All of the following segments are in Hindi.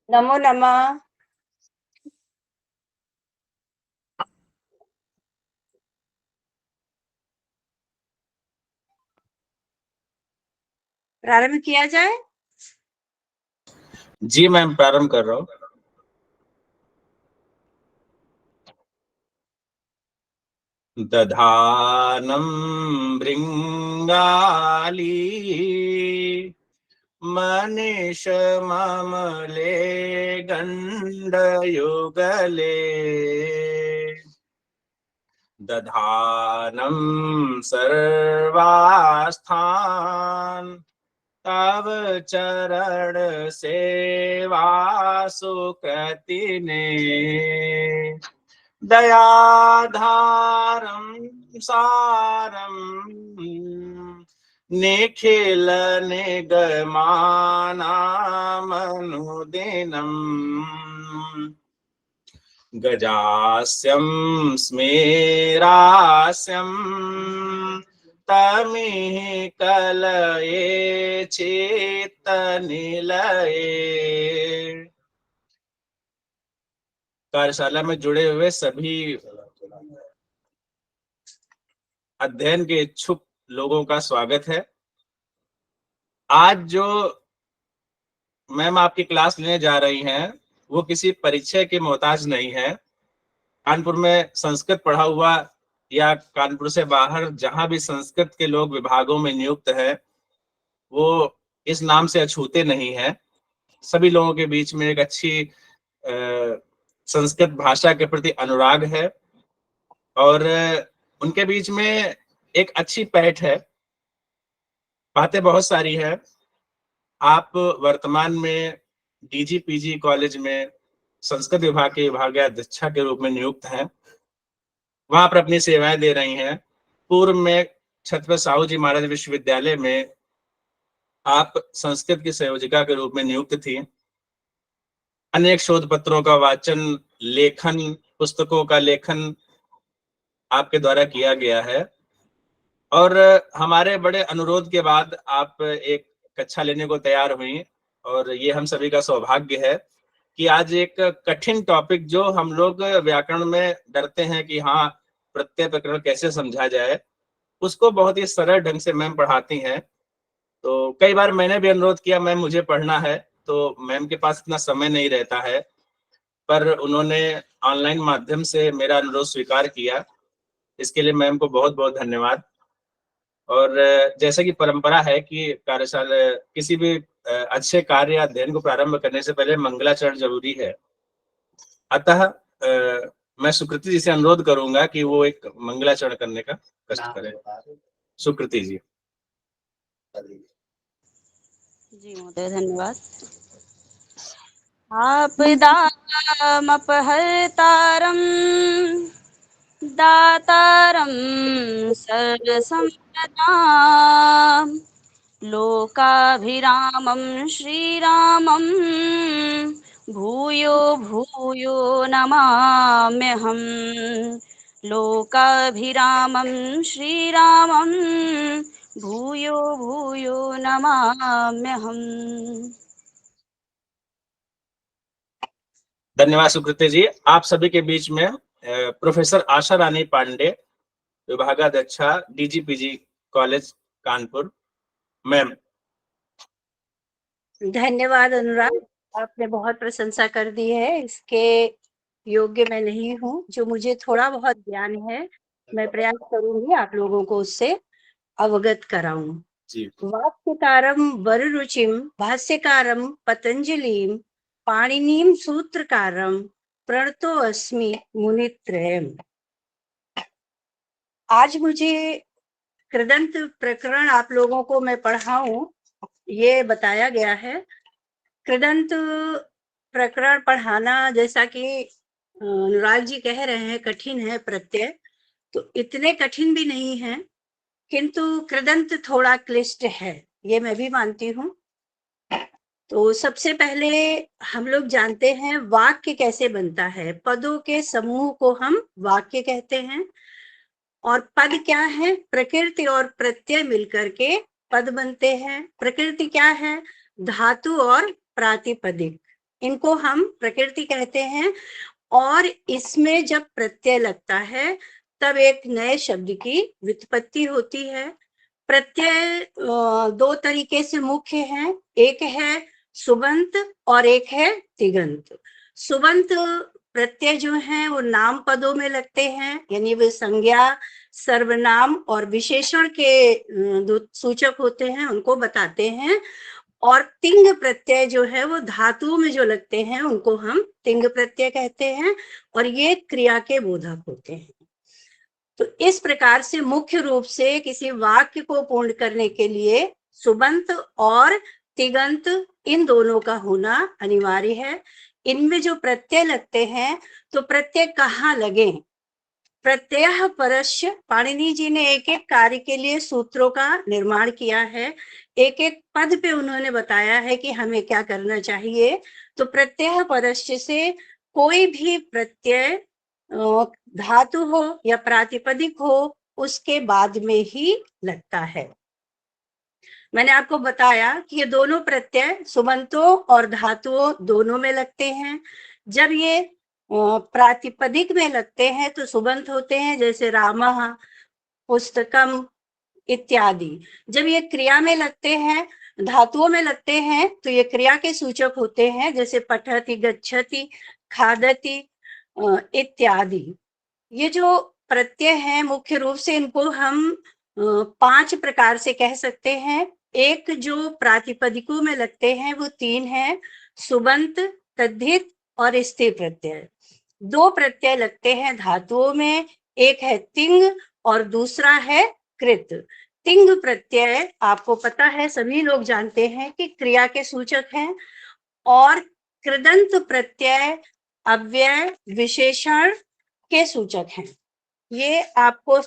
नमो नमः। प्रारंभ किया जाए। जी मैम, प्रारंभ कर रहा हूँ। दधानं भृङ्गाली मनीषममले गण्डयुगले दधानं सर्वास्थान् तव चरण सेवासु कृतिने दयाधारं सारं निखिल निगमानामनुदिनम् गजास्यं स्मेरास्यं तमिः कलये चित्तनिलये। कार्यशाला में जुड़े हुए सभी अध्ययन के इच्छुक लोगों का स्वागत है। आज जो मैम आपकी क्लास लेने जा रही हैं वो किसी परिचय के मोहताज नहीं है। कानपुर में संस्कृत पढ़ा हुआ या कानपुर से बाहर जहां भी संस्कृत के लोग विभागों में नियुक्त है वो इस नाम से अछूते नहीं है। सभी लोगों के बीच में एक अच्छी संस्कृत भाषा के प्रति अनुराग है और उनके बीच में एक अच्छी पैठ है। बातें बहुत सारी है। आप वर्तमान में डीजीपीजी कॉलेज में संस्कृत विभाग के विभागाध्यक्षा के रूप में नियुक्त हैं। वहां पर अपनी सेवाएं दे रही हैं। पूर्व में छत्रपति साहू जी महाराज विश्वविद्यालय में आप संस्कृत की संयोजिका के रूप में नियुक्त थी। अनेक शोध पत्रों का वाचन, लेखन, पुस्तकों का लेखन आपके द्वारा किया गया है और हमारे बड़े अनुरोध के बाद आप एक कक्षा लेने को तैयार हुई और ये हम सभी का सौभाग्य है कि आज एक कठिन टॉपिक जो हम लोग व्याकरण में डरते हैं कि हाँ प्रत्यय प्रकरण कैसे समझा जाए, उसको बहुत ही सरल ढंग से मैम पढ़ाती हैं। तो कई बार मैंने भी अनुरोध किया मैम मुझे पढ़ना है, तो मैम के पास इतना समय नहीं रहता है, पर उन्होंने ऑनलाइन माध्यम से मेरा अनुरोध स्वीकार किया। इसके लिए मैम को बहुत बहुत धन्यवाद। और जैसे कि परंपरा है कि कार्यशाला किसी भी अच्छे कार्य या अध्ययन को प्रारंभ करने से पहले मंगलाचरण जरूरी है। अतः मैं सुकृति जी से अनुरोध करूंगा कि वो एक मंगलाचरण करने का कष्ट करें। सुकृति जी। जी महोदय, धन्यवाद। आपदामपहर्तारं दातारं सर्वसम्पदां लोकाभिरामं श्रीरामं भूयो भूयो नमाम्यहम्। लोकाभिरामं श्रीरामं भूयो भूयो नमाम्यहम्। धन्यवाद सुकृति जी। आप सभी के बीच में professor Asha Rani Pandey, विभागाध्यक्षा डीजीपीजी college Kanpur, ma'am. धन्यवाद अनुराग, आपने बहुत प्रशंसा कर दी है। इसके योग्य मैं नहीं हूँ। जो मुझे थोड़ा बहुत ज्ञान है मैं प्रयास करूंगी आप लोगों को उससे अवगत कराऊं। वाक्यकारं वररुचिं भाष्यकारं पतंजलिं पाणिनीं सूत्रकारं प्रणतो अस्मि मुनित्रयम्। आज मुझे कृदंत प्रकरण आप लोगों को मैं पढ़ाऊं ये बताया गया है। कृदंत प्रकरण पढ़ाना, जैसा कि अनुराग जी कह रहे हैं, कठिन है प्रत्यय, तो इतने कठिन भी नहीं है, किंतु कृदंत थोड़ा क्लिष्ट है, ये मैं भी मानती हूँ। तो सबसे पहले हम लोग जानते हैं वाक्य कैसे बनता है। पदों के समूह को हम वाक्य कहते हैं और पद क्या है? प्रकृति और प्रत्यय मिलकर के पद बनते हैं। प्रकृति क्या है? धातु और प्रातिपदिक। इनको हम प्रकृति कहते हैं। और इसमें जब प्रत्यय लगता है तब एक नए शब्द की व्युत्पत्ति होती है। प्रत्यय दो तरीके से मुख्य है, एक है सुबंत और एक है तिगंत। सुबंत प्रत्यय जो हैं वो नाम पदों में लगते हैं, यानी वे संज्ञा, सर्वनाम और विशेषण के सूचक होते हैं, उनको बताते हैं। और तिंग प्रत्यय जो है वो धातुओं में जो लगते हैं उनको हम तिंग प्रत्यय कहते हैं, और ये क्रिया के बोधक होते हैं। तो इस प्रकार से मुख्य रूप से किसी वाक्य को पूर्ण करने के लिए सुबंत और तिगंत इन दोनों का होना अनिवार्य है। इनमें जो प्रत्यय लगते हैं तो प्रत्यय कहाँ लगे? प्रत्यय परस्य, पाणिनि जी ने एक एक कार्य के लिए सूत्रों का निर्माण किया है, एक एक पद पे उन्होंने बताया है कि हमें क्या करना चाहिए। तो प्रत्यय परस्य से कोई भी प्रत्यय धातु हो या प्रातिपदिक हो उसके बाद में ही लगता है। मैंने आपको बताया कि ये दोनों प्रत्यय सुबंतों और धातुओं दोनों में लगते हैं। जब ये प्रातिपदिक में लगते हैं तो सुबंत होते हैं, जैसे रामः, पुस्तकम इत्यादि। जब ये क्रिया में लगते हैं, धातुओं में लगते हैं, तो ये क्रिया के सूचक होते हैं, जैसे पठति, गच्छति, खादति इत्यादि। ये जो प्रत्यय हैं मुख्य रूप से इनको हम 5 प्रकार से कह सकते हैं। एक जो प्रातिपदिकों में लगते हैं वो 3 हैं, सुबंत, तद्धित और स्थिर प्रत्यय। 2 प्रत्यय लगते हैं धातुओं में, एक है तिंग और दूसरा है कृत। तिंग प्रत्यय आपको पता है, सभी लोग जानते हैं कि क्रिया के सूचक हैं, और कृदंत प्रत्यय अव्यय, विशेषण के सूचक हैं। ये आपको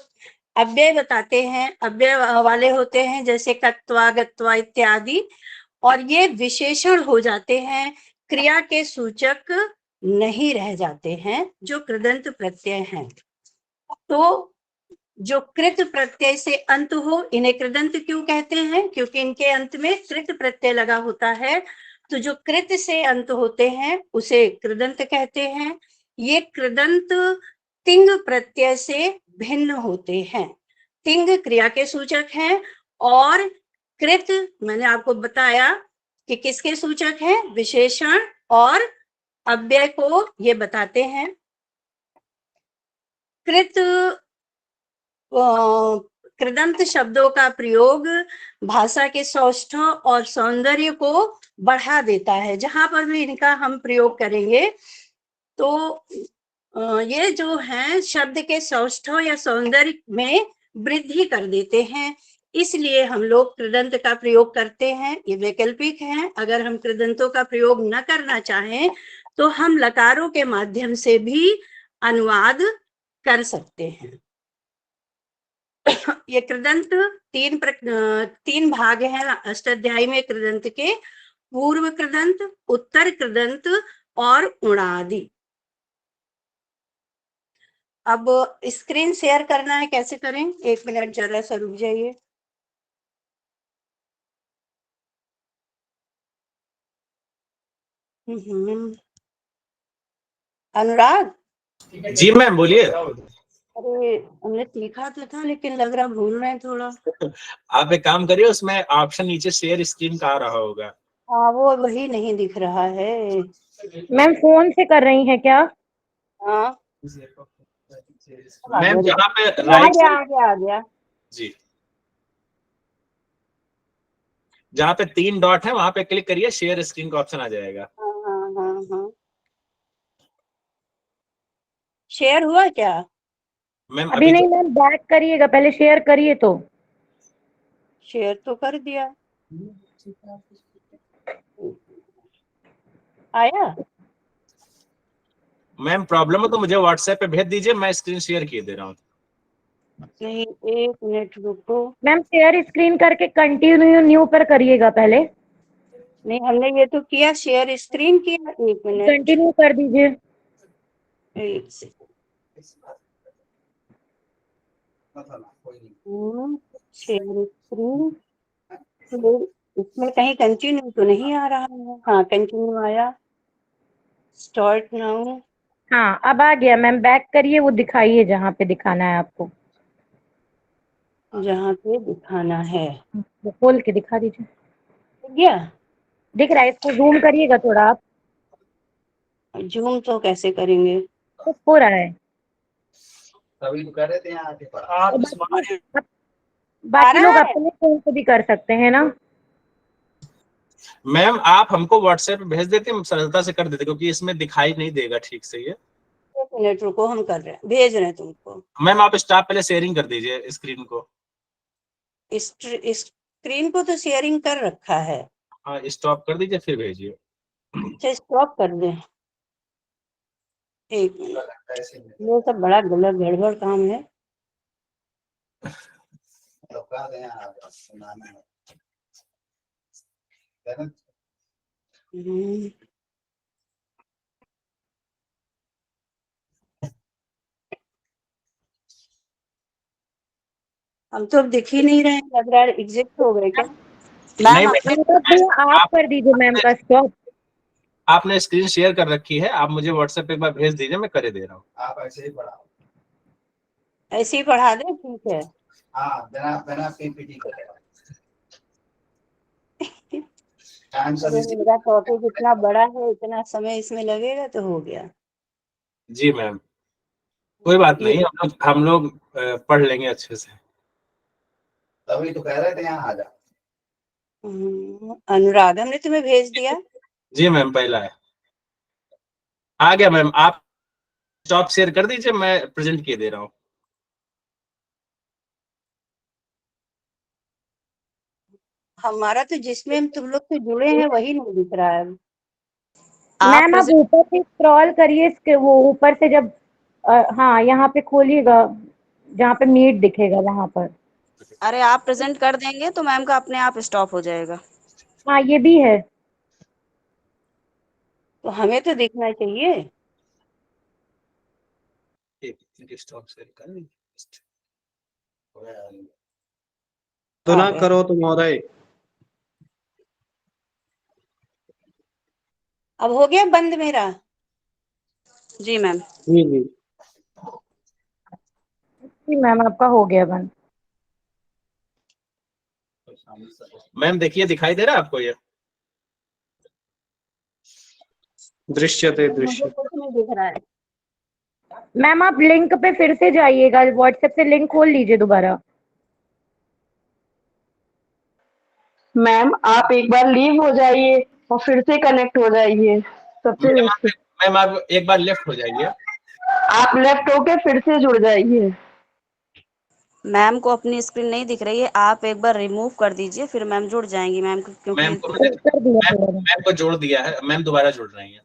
अव्यय बताते हैं, अव्यय वाले होते हैं जैसे कत्वा, गत्वा इत्यादि, और ये विशेषण हो जाते हैं, क्रिया के सूचक नहीं रह जाते हैं, जो कृदंत प्रत्यय हैं। तो जो कृत प्रत्यय से अंत हो, इन्हें कृदंत क्यों कहते हैं? क्योंकि इनके अंत में कृत प्रत्यय लगा होता है। तो जो कृत से अंत होते हैं उसे कृदंत कहते हैं। ये कृदंत तिंग प्रत्यय से भिन्न होते हैं। तिंग क्रिया के सूचक हैं और कृत मैंने आपको बताया कि किसके सूचक हैं, विशेषण और अव्यय को ये बताते हैं। कृत कृदंत शब्दों का प्रयोग भाषा के सौष्ठव और सौंदर्य को बढ़ा देता है। जहां पर भी इनका हम प्रयोग करेंगे तो ये जो है शब्द के सौष्ठव या सौंदर्य में वृद्धि कर देते हैं, इसलिए हम लोग कृदंत का प्रयोग करते हैं। ये वैकल्पिक है, अगर हम कृदंतों का प्रयोग न करना चाहें तो हम लकारों के माध्यम से भी अनुवाद कर सकते हैं। ये कृदंत 3 भाग हैं अष्टाध्यायी में कृदंत के, पूर्व कृदंत, उत्तर कृदंत और उणादि। अब स्क्रीन शेयर करना है, कैसे करें? 1 मिनट जरा सा रुक जाइए। अनुराग, जी मैम बोलिए। अरे हमने सीखा तो था लेकिन लग रहा भूल रहे हैं थोड़ा। आप एक काम करिए, उसमें ऑप्शन नीचे शेयर स्क्रीन का आ रहा होगा। हाँ वो वही नहीं दिख रहा है। मैम फोन से कर रही हैं क्या? हाँ मैम जहाँ पे आ राइट गया आ गया आ गया। जी, जहाँ पे 3 डॉट है वहां पे क्लिक करिए, शेयर स्क्रीन का ऑप्शन आ जाएगा। हाँ हाँ हाँ हाँ, शेयर हुआ क्या? मैम अभी नहीं मैम, बैक करिएगा, पहले शेयर करिए तो। शेयर तो कर दिया, आया? मैम प्रॉब्लम है तो मुझे व्हाट्सएप पे भेज दीजिए, मैं स्क्रीन शेयर किए दे रहा हूँ। नहीं 1 मिनट रुको। मैम शेयर स्क्रीन करके कंटिन्यू न्यू पर करिएगा पहले। नहीं हमने ये तो किया, शेयर स्क्रीन किया। 1 मिनट, कंटिन्यू कर दीजिए। 1 सेकंड। शेयर स्क्रीन, तो इसमें कहीं कंटिन्यू तो नहीं आ रहा है। हाँ कंटिन्यू आया। Start now. हाँ अब आ गया मैम, बैक करिए, वो दिखाइए जहाँ पे दिखाना है आपको, जहाँ पे दिखाना है। वो खोल के दिखा दीजिए। दिख गया? दिख रहा है, इसको जूम करिएगा थोड़ा आप। जूम तो कैसे करेंगे? तो हो रहा है। अभी तो कर रहे थे यहाँ आके और आप आ बाकी रहा लोग है? अपने फोन से भी कर सकते हैं ना। मैम आप हमको व्हाट्सएप पे भेज देते, हम सरलता से कर देते, क्योंकि इसमें दिखाई नहीं देगा ठीक से ये। 1 मिनट रुको, हम कर रहे हैं, भेज रहे हैं तुमको। मैम आप स्टॉप पहले शेयरिंग कर दीजिए स्क्रीन को। स्क्रीन को तो शेयरिंग कर रखा है। हाँ स्टॉप कर दीजिए फिर भेजिए। अच्छा स्टॉप कर दें, 1 मिनट। ये सब बड़ा गलत गड़बड़ काम है। हम्म, हम तो अब दिख ही नहीं रहे हैं, लग रहा है एग्जिट हो गए क्या? नहीं मैम मैम, भैया आप कर दीजिए मैम का स्टॉप। आपने स्क्रीन शेयर कर रखी है, आप मुझे व्हाट्सएप पे एक बार भेज दीजिए, मैं करे दे रहा हूँ। आप ऐसे ही पढ़ाओ। ऐसे ही पढ़ा दे, ठीक है। हाँ बिना पीपीटी करे। अरे मेरा टॉपिक इतना बड़ा है, इतना समय इसमें लगेगा तो हो गया। जी मैम, कोई बात ये नहीं, हम लोग पढ़ लेंगे अच्छे से। तभी तो कह रहे थे यहाँ आ जा। अनुराग हमने तुम्हें भेज दिया। जी मैम पहला है, आ गया मैम। आप स्टॉप शेयर कर दीजिए, मैं प्रेजेंट किए दे रहा हूँ। हमारा तो जिसमें हम तुम लोग से जुड़े हैं वही नहीं दिख रहा है। आप मैम आप प्रेजेंट, ऊपर से स्क्रॉल करिए, इसके वो ऊपर से जब हाँ यहाँ पे खोलिएगा, जहाँ पे मीट दिखेगा वहां पर। अरे आप प्रेजेंट कर देंगे तो मैम का अपने आप स्टॉप हो जाएगा। हाँ ये भी है। तो हमें तो दिखना चाहिए। स्टॉप शेयर कर दीजिए। तो ना आ गए। करो तो महोदय। अब हो गया बंद मेरा। जी मैम। जी जी। जी मैम आपका हो गया बंद। मैम देखिए, दिखाई दे रहा है आपको ये? दृश्यते मुझे दृश्य। कुछ नहीं दिख रहा है। मैम आप लिंक पे फिर से जाइएगा, व्हाट्सएप से लिंक खोल लीजिए दोबारा। मैम आप एक बार लीव हो जाइए और फिर से कनेक्ट हो जाइए सबसे बेस्ट। मैम आप एक बार लेफ्ट हो जाइए। आप लेफ्ट होके फिर से जुड़ जाइए। मैम को अपनी स्क्रीन नहीं दिख रही है, आप एक बार रिमूव कर दीजिए, फिर मैम जुड़ जाएंगी मैम को, क्योंकि मैम को मैंने कर दिया मैम दोबारा। मैम को जोड़ दिया है, मैम दोबारा जुड़ रही हैं।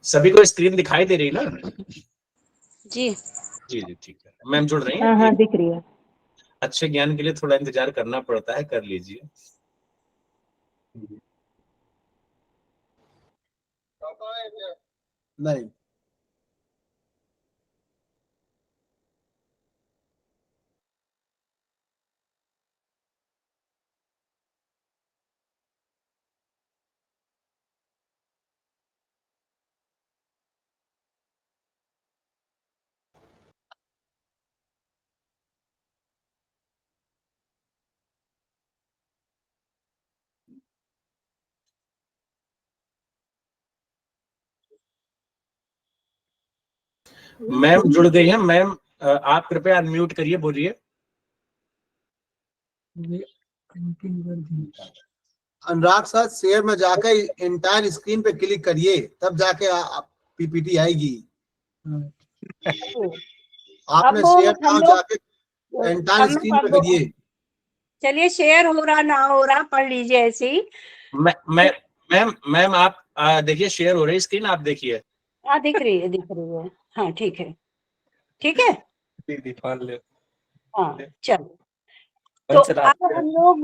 सभी को स्क्रीन दिखाई दे रही है ना? जी। जी जी ठीक है, मैम जुड़ रही हाँ हैं। हाँ दिख रही है। अच्छे ज्ञान के लिए थोड़ा इंतजार करना पड़ता है, कर लीजिए। नहीं मैम जुड़ गई है। मैम आप कृपया अनम्यूट करिए, बोलिए। अनुराग सर शेयर में जाकर इंटायर स्क्रीन पे क्लिक करिए, तब जाके आप पीपीटी आएगी। अब आपने शेयर हम नाउ लोग जाके एंटायर स्क्रीन पे करिए। चलिए, शेयर हो रहा ना हो रहा पढ़ लीजिए ऐसे ही। मैम आप देखिए शेयर हो रही स्क्रीन, आप देखिए। हाँ दिख रही है, दिख रही है। हाँ ठीक है, ठीक है। हाँ चलो, तो अब हम लोग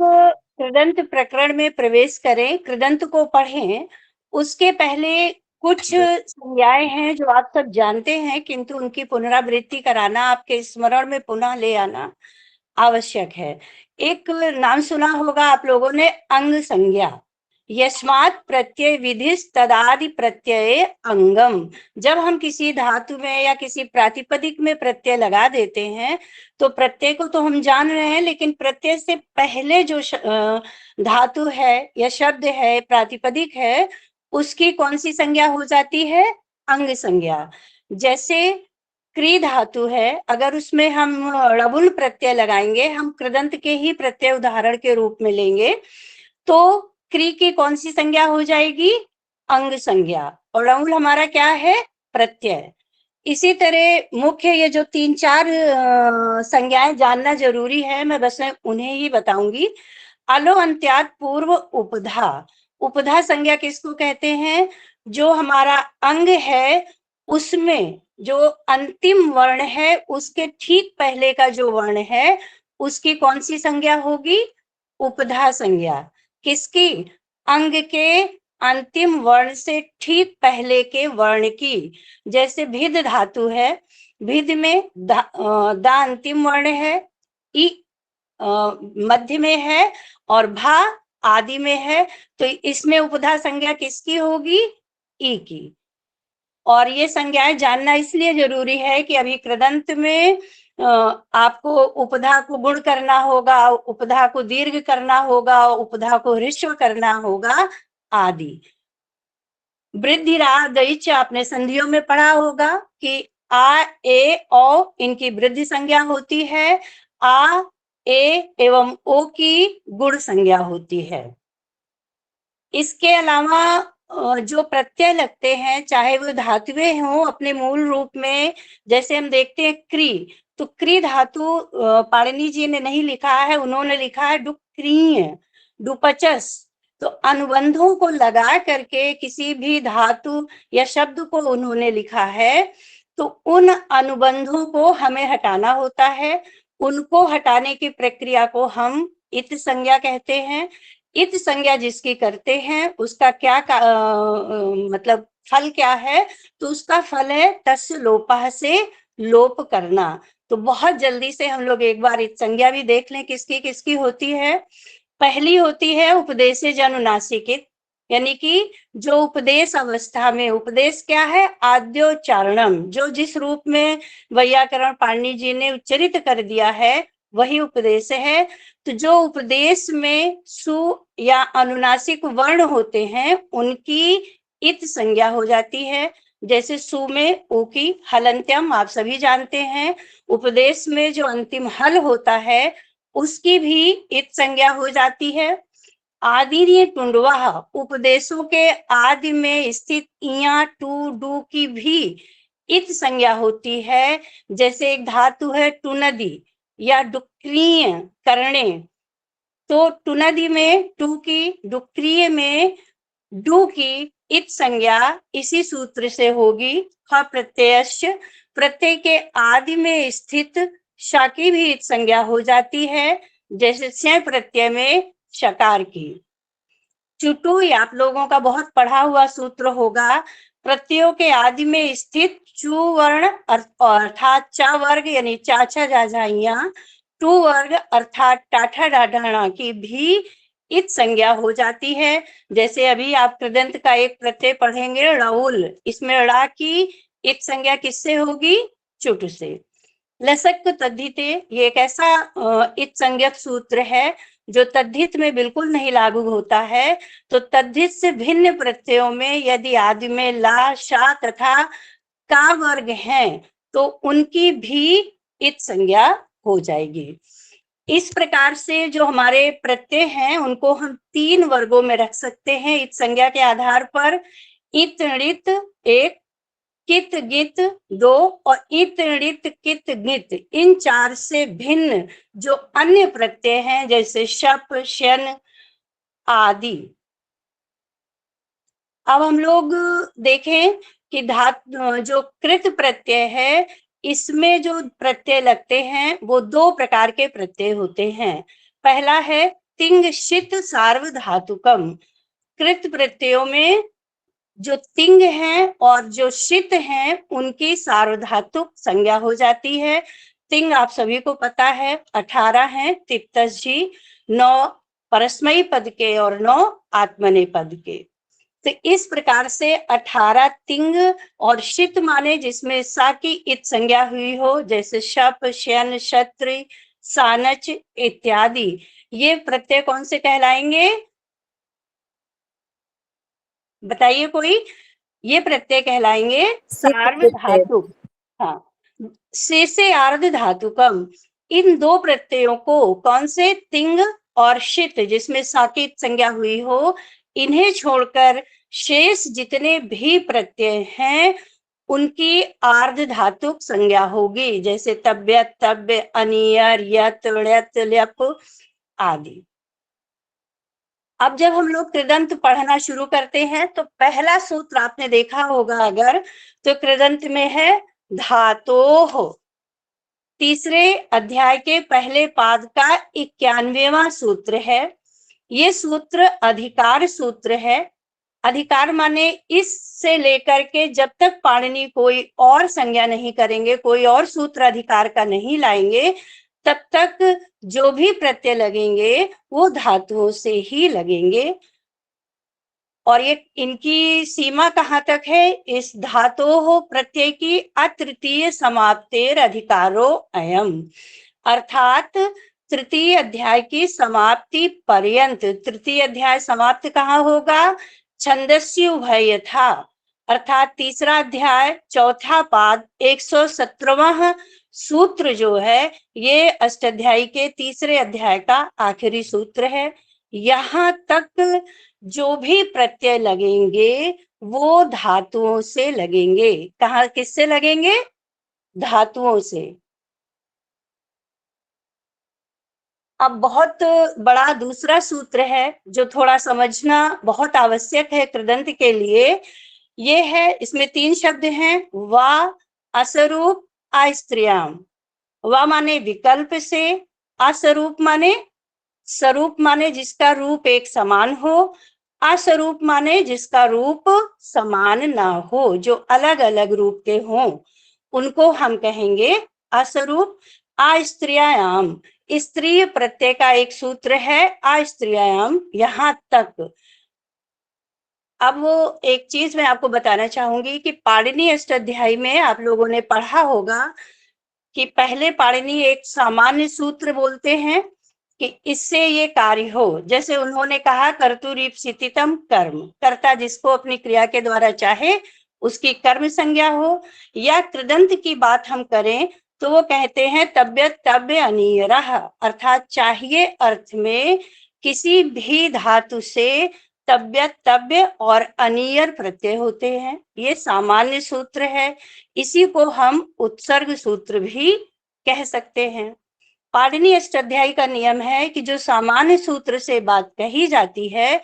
कृदंत प्रकरण में प्रवेश करें, कृदंत को पढ़ें। उसके पहले कुछ संज्ञाएं हैं जो आप सब जानते हैं, किंतु उनकी पुनरावृत्ति कराना, आपके स्मरण में पुनः ले आना आवश्यक है। एक नाम सुना होगा आप लोगों ने, अंग संज्ञा। यस्मात् प्रत्यय विधिस् तदादि प्रत्यय अंगम। जब हम किसी धातु में या किसी प्रातिपदिक में प्रत्यय लगा देते हैं, तो प्रत्यय को तो हम जान रहे हैं, लेकिन प्रत्यय से पहले जो धातु है या शब्द है, प्रातिपदिक है, उसकी कौन सी संज्ञा हो जाती है? अंग संज्ञा। जैसे क्री धातु है, अगर उसमें हम ड़बुल प्रत्यय लगाएंगे, हम कृदंत के ही प्रत्यय उदाहरण के रूप में लेंगे, तो क्री की कौन सी संज्ञा हो जाएगी? अंग संज्ञा। और ड़बुल हमारा क्या है? प्रत्यय। इसी तरह मुख्य ये जो 3-4 संज्ञाएं जानना जरूरी है, मैं बस उन्हें ही बताऊंगी। अलो अंत्यात पूर्व उपधा। उपधा संज्ञा किसको कहते हैं? जो हमारा अंग है उसमें जो अंतिम वर्ण है, उसके ठीक पहले का जो वर्ण है, उसकी कौन सी संज्ञा होगी? उपधा संज्ञा। किसकी? अंग के अंतिम वर्ण से ठीक पहले के वर्ण की। जैसे भिद धातु है, भिद में दा अंतिम वर्ण है, ई मध्य में है और भा आदि में है, तो इसमें उपधा संज्ञा किसकी होगी? ई की। और ये संज्ञाएं जानना इसलिए जरूरी है कि अभी कृदंत में आपको उपधा को गुण करना होगा, उपधा को दीर्घ करना होगा, उपधा को ह्रस्व करना होगा आदि। वृद्धि दैच आपने संधियों में पढ़ा होगा कि आ, ए, औ इनकी वृद्धि संज्ञा होती है, आ, ए एवं ओ की गुण संज्ञा होती है। इसके अलावा जो प्रत्यय लगते हैं, चाहे वो धातुएं हों अपने मूल रूप में, जैसे हम देखते हैं क्री, तो क्री धातु पाणिनि जी ने नहीं लिखा है, उन्होंने लिखा है डुक्रीय, डुपचस। तो अनुबंधों को लगा करके किसी भी धातु या शब्द को उन्होंने लिखा है, तो उन अनुबंधों को हमें हटाना होता है। उनको हटाने की प्रक्रिया को हम इत संज्ञा कहते हैं। इत संज्ञा जिसकी करते हैं उसका क्या मतलब फल क्या है? तो उसका फल है तस्य लोपः, से लोप करना। तो बहुत जल्दी से हम लोग एक बार इत संज्ञा भी देख लें, किसकी किसकी होती है। पहली होती है उपदेशज अनुनासिकित, यानी कि जो उपदेश अवस्था में, उपदेश क्या है? आद्योच्चारणम, जो जिस रूप में वैयाकरण पाणिनि जी ने उच्चरित कर दिया है वही उपदेश है। तो जो उपदेश में सु या अनुनासिक वर्ण होते हैं उनकी इत संज्ञा हो जाती है। जैसे सु में ऊ की हलंत्यम आप सभी जानते हैं, उपदेश में जो अंतिम हल होता है उसकी भी इत संज्ञा हो जाती है। आदि टुंडवा, उपदेशों के आदि में स्थित इया टू डू की भी इत संज्ञा होती है। जैसे एक धातु है टुनदी या डुक्रीय करणे, तो टुनदी में टू की, डुक्रीय में डू की इत संज्ञा इसी सूत्र से होगी। ख प्रत्ययश्च, प्रत्यय के आदि में स्थित श की भी इत संज्ञा हो जाती है, जैसे स्य प्रत्यय में शकार की। चुटु आप लोगों का बहुत पढ़ा हुआ सूत्र होगा, प्रत्ययों के आदि में स्थित चु वर्ण अर्थात चा वर्ग यानी चाचा जाझाइया, टू वर्ग अर्थात टाठा डाढ़ा की भी इत संज्ञा हो जाती है। जैसे अभी आप कृदंत का एक प्रत्यय पढ़ेंगे ड़उल, इसमें ड़ा की इत संज्ञा किससे होगी? चुट से। लसक तद्धिते, ये एक ऐसा इत संज्ञक सूत्र है जो तद्धित में बिल्कुल नहीं लागू होता है। तो तद्धित से भिन्न प्रत्ययों में यदि आदि में ला, शा तथा का वर्ग हैं तो उनकी भी इत संज्ञा हो जाएगी। इस प्रकार से जो हमारे प्रत्यय हैं उनको हम 3 वर्गों में रख सकते हैं इत संज्ञा के आधार पर। इत णित एक कित गित दो और इत ऋत कित गित, इन चार से भिन्न जो अन्य प्रत्यय हैं जैसे शप शन आदि। अब हम लोग देखें कि जो कृत प्रत्यय है, इसमें जो प्रत्यय लगते हैं वो दो प्रकार के प्रत्यय होते हैं। पहला है तिंग शित सार्वधातुकम। कृत प्रत्ययों में जो तिंग हैं और जो शित हैं उनकी सार्वधातुक संज्ञा हो जाती है। तिंग आप सभी को पता है 18 हैं तिप्तस जी, 9 परस्मयी पद के और 9 आत्मनेय पद के। तो इस प्रकार से 18 तिंग और शित माने जिसमें सा की इत संज्ञा हुई हो, जैसे शप शन क्षत्रि सानच इत्यादि, ये प्रत्यय कौन से कहलाएंगे? बताइए कोई। ये प्रत्यय कहलाएंगे सार्वधातुक। हाँ, से आर्ध धातुकम। इन दो प्रत्ययों को कौन से, तिंग और शित जिसमें साकित संज्ञा हुई हो, इन्हें छोड़कर शेष जितने भी प्रत्यय हैं उनकी आर्ध धातुक संज्ञा होगी, जैसे तब्यत तब्य अनियर यत ण्यत ल्यप आदि। अब जब हम लोग कृदंत पढ़ना शुरू करते हैं तो पहला सूत्र आपने देखा होगा अगर, तो कृदंत में है धातोः। तीसरे अध्याय के पहले पाद का 91वां सूत्र है। ये सूत्र अधिकार सूत्र है। अधिकार माने इससे लेकर के जब तक पाणिनि कोई और संज्ञा नहीं करेंगे, कोई और सूत्र अधिकार का नहीं लाएंगे, तब तक जो भी प्रत्यय लगेंगे वो धातुओं से ही लगेंगे। और ये इनकी सीमा कहाँ तक है? इस धातोः प्रत्यय की अतृतीय समाप्तेर अधिकारो अयम, अर्थात तृतीय अध्याय की समाप्ति पर्यंत। तृतीय अध्याय समाप्त कहाँ होगा? छंदस्य उभयथा, अर्थात तीसरा अध्याय चौथा पाद 117वां सूत्र जो है, ये अष्टाध्यायी के तीसरे अध्याय का आखिरी सूत्र है। यहाँ तक जो भी प्रत्यय लगेंगे वो धातुओं से लगेंगे। कहाँ, किससे लगेंगे? धातुओं से। अब बहुत बड़ा दूसरा सूत्र है जो थोड़ा समझना बहुत आवश्यक है कृदंत के लिए। ये है, इसमें 3 शब्द हैं, वा असरूप अस्त्रियाम। वा माने विकल्प से, असरूप माने स्वरूप माने जिसका रूप एक समान हो, अस्वरूप माने जिसका रूप समान ना हो, जो अलग अलग रूप के हों, उनको हम कहेंगे अस्वरूप। अस्त्रियायाम, स्त्री प्रत्यय का एक सूत्र है अस्त्रियायाम, यहाँ तक। अब वो एक चीज मैं आपको बताना चाहूंगी कि पाणिनि अष्टाध्यायी में आप लोगों ने पढ़ा होगा कि पहले पाणिनि एक सामान्य सूत्र बोलते हैं कि इससे ये कार्य हो। जैसे उन्होंने कहा कर्तुरीप्सितम कर्म, कर्ता जिसको अपनी क्रिया के द्वारा चाहे उसकी कर्म संज्ञा हो। या कृदंत की बात हम करें तो वो कहते हैं तब्यत तब्य अनियरः, अर्थात चाहिए अर्थ में किसी भी धातु से तब्यत तब्य और अनियर प्रत्यय होते हैं। ये सामान्य सूत्र है, इसी को हम उत्सर्ग सूत्र भी कह सकते हैं। पाणिनि अष्टाध्यायी का नियम है कि जो सामान्य सूत्र से बात कही जाती है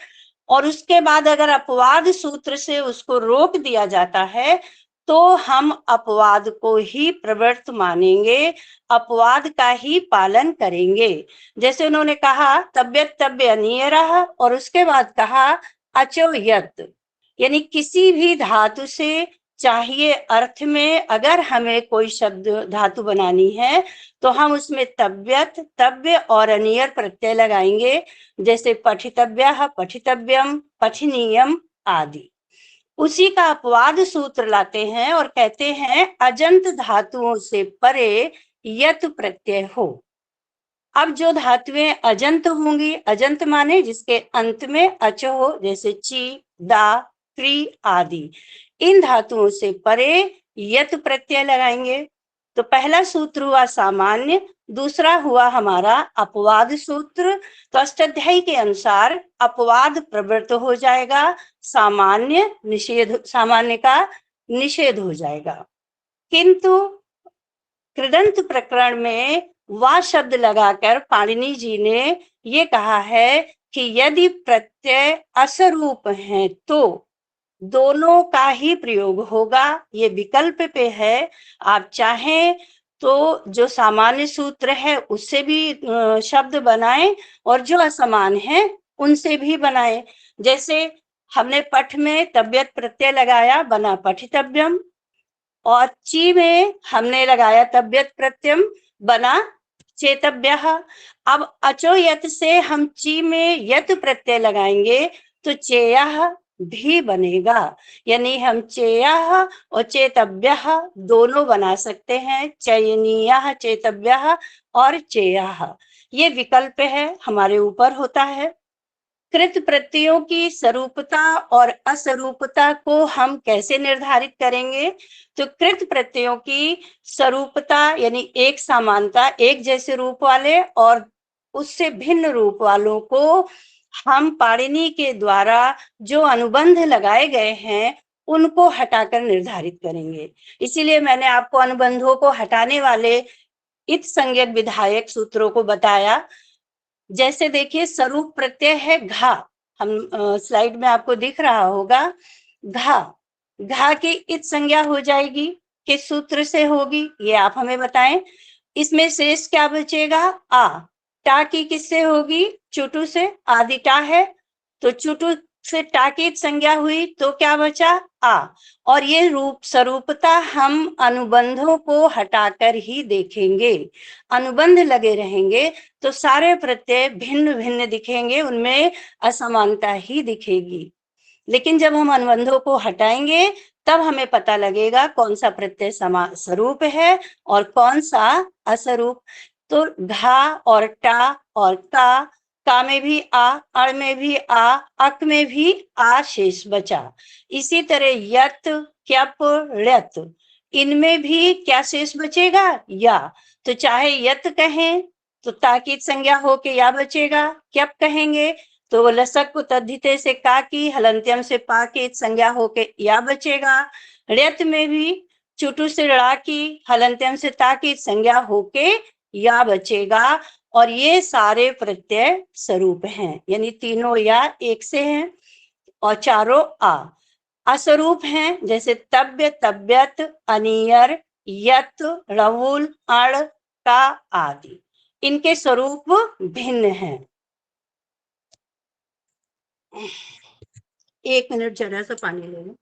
और उसके बाद अगर अपवाद सूत्र से उसको रोक दिया जाता है तो हम अपवाद को ही प्रवृत्त मानेंगे, अपवाद का ही पालन करेंगे। जैसे उन्होंने कहा तब्यत तब्य अनियरः और उसके बाद कहा अचो यत, यानी किसी भी धातु से चाहिए अर्थ में अगर हमें कोई शब्द धातु बनानी है तो हम उसमें तब्यत तब्य और अनियर प्रत्यय लगाएंगे, जैसे पठितव्यः पठितव्यम पठनीयम आदि। उसी का अपवाद सूत्र लाते हैं और कहते हैं अजंत धातुओं से परे यत प्रत्यय हो। अब जो धातुएं अजंत होंगी, अजंत माने जिसके अंत में अच हो, जैसे ची दा क्री आदि, इन धातुओं से परे यत प्रत्यय लगाएंगे। तो पहला सूत्र हुआ सामान्य, दूसरा हुआ हमारा अपवाद सूत्र। तो अष्टाध्यायी के अनुसार अपवाद प्रवृत्त हो जाएगा, सामान्य निषेध, सामान्य का निषेध हो जाएगा। किंतु कृदंत प्रकरण में वा शब्द लगाकर पाणिनि जी ने ये कहा है कि यदि प्रत्यय असरूप है तो दोनों का ही प्रयोग होगा। ये विकल्प पे है, आप चाहें तो जो सामान्य सूत्र है उससे भी शब्द बनाएं और जो असमान है उनसे भी बनाएं। जैसे हमने पठ में तबियत प्रत्यय लगाया, बना पठितव्यम, और ची में हमने लगाया तबियत प्रत्यय, बना चेतव्यः। अब अचो यत से हम ची में यत प्रत्यय लगाएंगे तो चेयः भी बनेगा, यानी हम चेयः और चेतव्यः दोनों बना सकते हैं, चयनीयः, चेतव्यः और चेयः। ये विकल्प है, हमारे ऊपर होता है। कृत प्रत्ययों की स्वरूपता और असरूपता को हम कैसे निर्धारित करेंगे? तो कृत प्रत्ययों की स्वरूपता यानी एक समानता, एक जैसे रूप वाले और उससे भिन्न रूप वालों को हम पाणिनि के द्वारा जो अनुबंध लगाए गए हैं उनको हटाकर निर्धारित करेंगे। इसीलिए मैंने आपको अनुबंधों को हटाने वाले इत संज्ञक विधायक सूत्रों को बताया। जैसे देखिए स्वरूप प्रत्यय है घा, हम स्लाइड में आपको दिख रहा होगा, घा, घा की इत संज्ञा हो जाएगी, किस सूत्र से होगी ये आप हमें बताएं। इसमें शेष क्या बचेगा? आ। टा की किससे होगी? चुटु से, आदि टा है तो चुटु से टा की संज्ञा हुई तो क्या बचा? आ। और ये रूप स्वरूपता हम अनुबंधों को हटाकर ही देखेंगे। अनुबंध लगे रहेंगे तो सारे प्रत्यय भिन्न भिन्न दिखेंगे, उनमें असमानता ही दिखेगी। लेकिन जब हम अनुबंधों को हटाएंगे तब हमें पता लगेगा कौन सा प्रत्यय स्वरूप है और कौन सा असरूप। तो घा और टा और का में भी आ, अण में भी आ, अक में भी आ शेष बचा। इसी तरह यत, क्यप, ण्यत, इनमें भी क्या शेष बचेगा? या। तो चाहे यत कहें तो ताकीद संज्ञा होके या बचेगा, क्यप कहेंगे तो लसक को तद्धिते से का की, हलंत्यम से पा की संज्ञा होके या बचेगा। ण्यत में भी चुटु से ड़ा की, हलंत्यम से ता की संज्ञा होके या बचेगा। और ये सारे प्रत्यय स्वरूप हैं, यानी तीनों या एक से हैं और चारों आ। असरूप हैं जैसे तब्य, तब्यत, अनियर, यत, रवुल, अण, का आदि, इनके स्वरूप भिन्न हैं। 1 मिनट जरा सा पानी ले लो।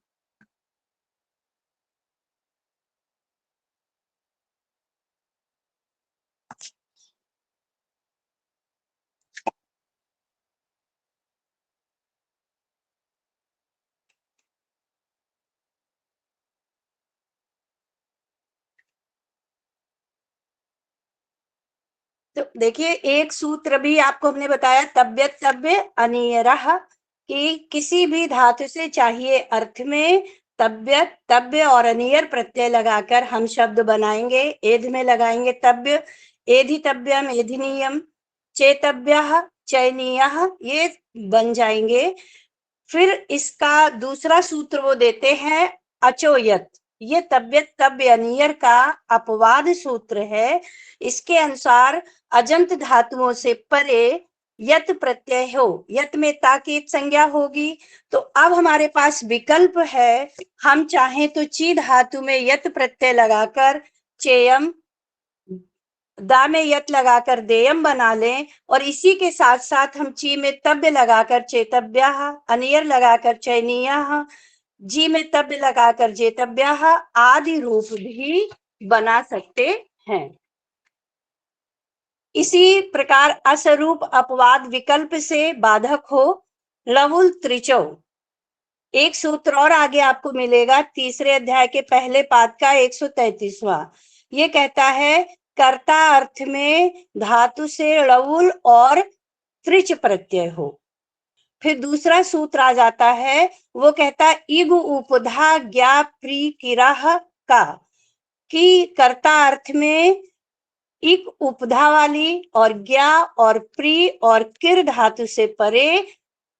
तो देखिए एक सूत्र भी आपको हमने बताया, तब्यत तब्य अनियरः, कि किसी भी धातु से चाहिए अर्थ में तब्यत, तब्य और अनियर प्रत्यय लगाकर हम शब्द बनाएंगे। एध में लगाएंगे तब्य, एधितव्यम, एधिनीयम, चेतव्यः, चयनीयः, ये बन जाएंगे। फिर इसका दूसरा सूत्र वो देते हैं अचोयत, ये तब्यत तब्य अनियर का अपवाद सूत्र है। इसके अनुसार अजंत धातुओं से परे यत प्रत्यय हो, यत में ताकीद संज्ञा होगी। तो अब हमारे पास विकल्प है, हम चाहें तो ची धातु में यत प्रत्यय लगाकर चेयम, दा में यत लगाकर देयम बना लें और इसी के साथ साथ हम ची में तब्य लगाकर चेतव्यः, अनियर लगाकर चयनीयः, जी में तब्य लगाकर जेतव्यः आदि रूप भी बना सकते हैं। इसी प्रकार असरूप अपवाद विकल्प से बाधक हो लवुल त्रिचौ। एक सूत्र और आगे आपको मिलेगा तीसरे अध्याय के पहले पाद का 133वां। ये कहता है कर्ता अर्थ में धातु से लवुल और त्रिच प्रत्यय हो। फिर दूसरा सूत्र आ जाता है, वो कहता इगु उपधा ज्ञा प्री किराह का, कि कर्ता अर्थ में इक उपधा वाली और ज्ञा और प्री और किर धातु से परे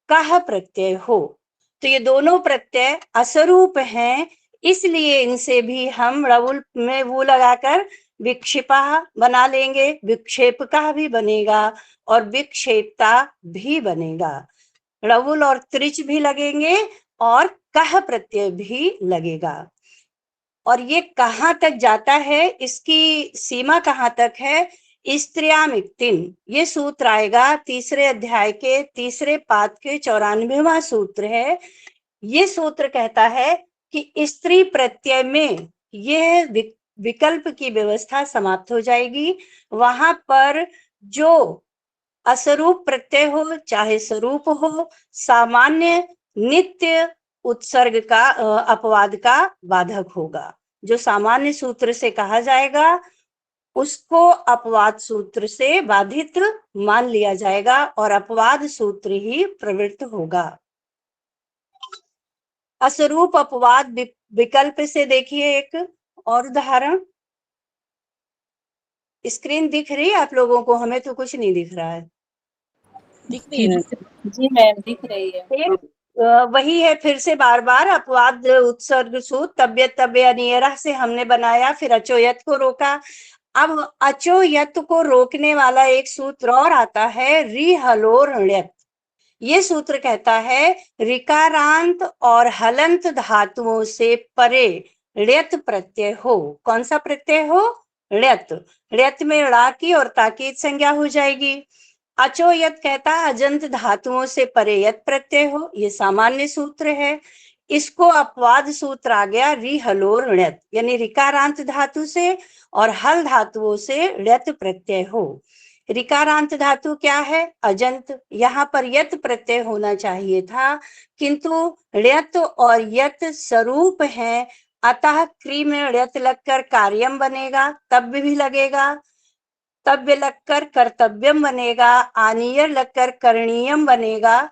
कह प्रत्यय हो। तो ये दोनों प्रत्यय असरूप हैं, इसलिए इनसे भी हम रवुल में वो लगाकर विक्षेपा बना लेंगे, विक्षेपका भी बनेगा और विक्षेपता भी बनेगा। रवुल और त्रिच भी लगेंगे और कह प्रत्यय भी लगेगा। और ये कहाँ तक जाता है, इसकी सीमा कहाँ तक है? स्त्रियामिक्तिन, ये सूत्र आएगा तीसरे अध्याय के तीसरे पाद के 94वां सूत्र है। ये सूत्र कहता है कि स्त्री प्रत्यय में यह विकल्प की व्यवस्था समाप्त हो जाएगी। वहां पर जो असरूप प्रत्यय हो चाहे स्वरूप हो, सामान्य नित्य उत्सर्ग का अपवाद का बाधक होगा। जो सामान्य सूत्र से कहा जाएगा उसको अपवाद सूत्र से बाधित मान लिया जाएगा और अपवाद सूत्र ही प्रवृत्त होगा। असरूप अपवाद विकल्प से देखिए एक और उदाहरण। स्क्रीन दिख रही है आप लोगों को? हमें तो कुछ नहीं दिख रहा है। दिख रही है मैम? जी मैम दिख रही है। एक वही है, फिर से बार बार अपवाद उत्सर्ग सूत्र तब्यत तब्य अनियरा से हमने बनाया, फिर अचोयत को रोका। अब अचोयत को रोकने वाला एक सूत्र और आता है रिहलोर ण्यत। ये सूत्र कहता है ऋकारांत और हलंत धातुओं से परे ण्यत प्रत्यय हो। कौन सा प्रत्यय हो? ण्यत। ण्यत में ड़ा की और ताकीद संज्ञा हो जाएगी। अचोयत कहता है अजंत धातुओं से परे यत प्रत्यय हो। ये सामान्य सूत्र है। इसको अपवाद सूत्र आ गया रिहलोर ण्यत, यानी ऋकारांत धातु से और हल धातुओं से ण्यत प्रत्यय हो। ऋकारांत धातु क्या है? अजंत। यहाँ पर यत प्रत्यय होना चाहिए था, किंतु ण्यत और यत स्वरूप है, अतः क्री में ण्यत लगकर कार्यम बनेगा, तब्य भी लगेगा, तब्य लगकर कर्तव्यम बनेगा, आनियर लगकर करणीयम बनेगा,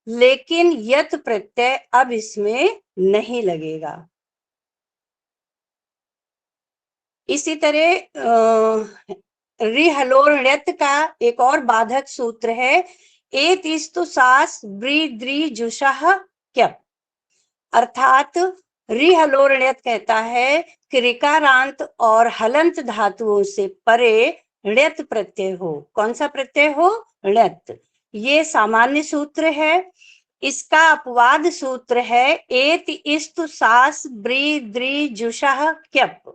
लेकिन यत प्रत्यय अब इसमें नहीं लगेगा। इसी तरह रिहलोर ण्यत का एक और बाधक सूत्र है एतिस्तु सास ब्री द्री जुषः क्यप। अर्थात रिहलोर ण्यत कहता है कि ऋकारांत और हलंत धातुओं से परे ण्यत प्रत्यय हो। कौन सा प्रत्यय हो? ण्यत। ये सामान्य सूत्र है। इसका अपवाद सूत्र है एत इस्तु सास ब्री द्री जुषः क्यप।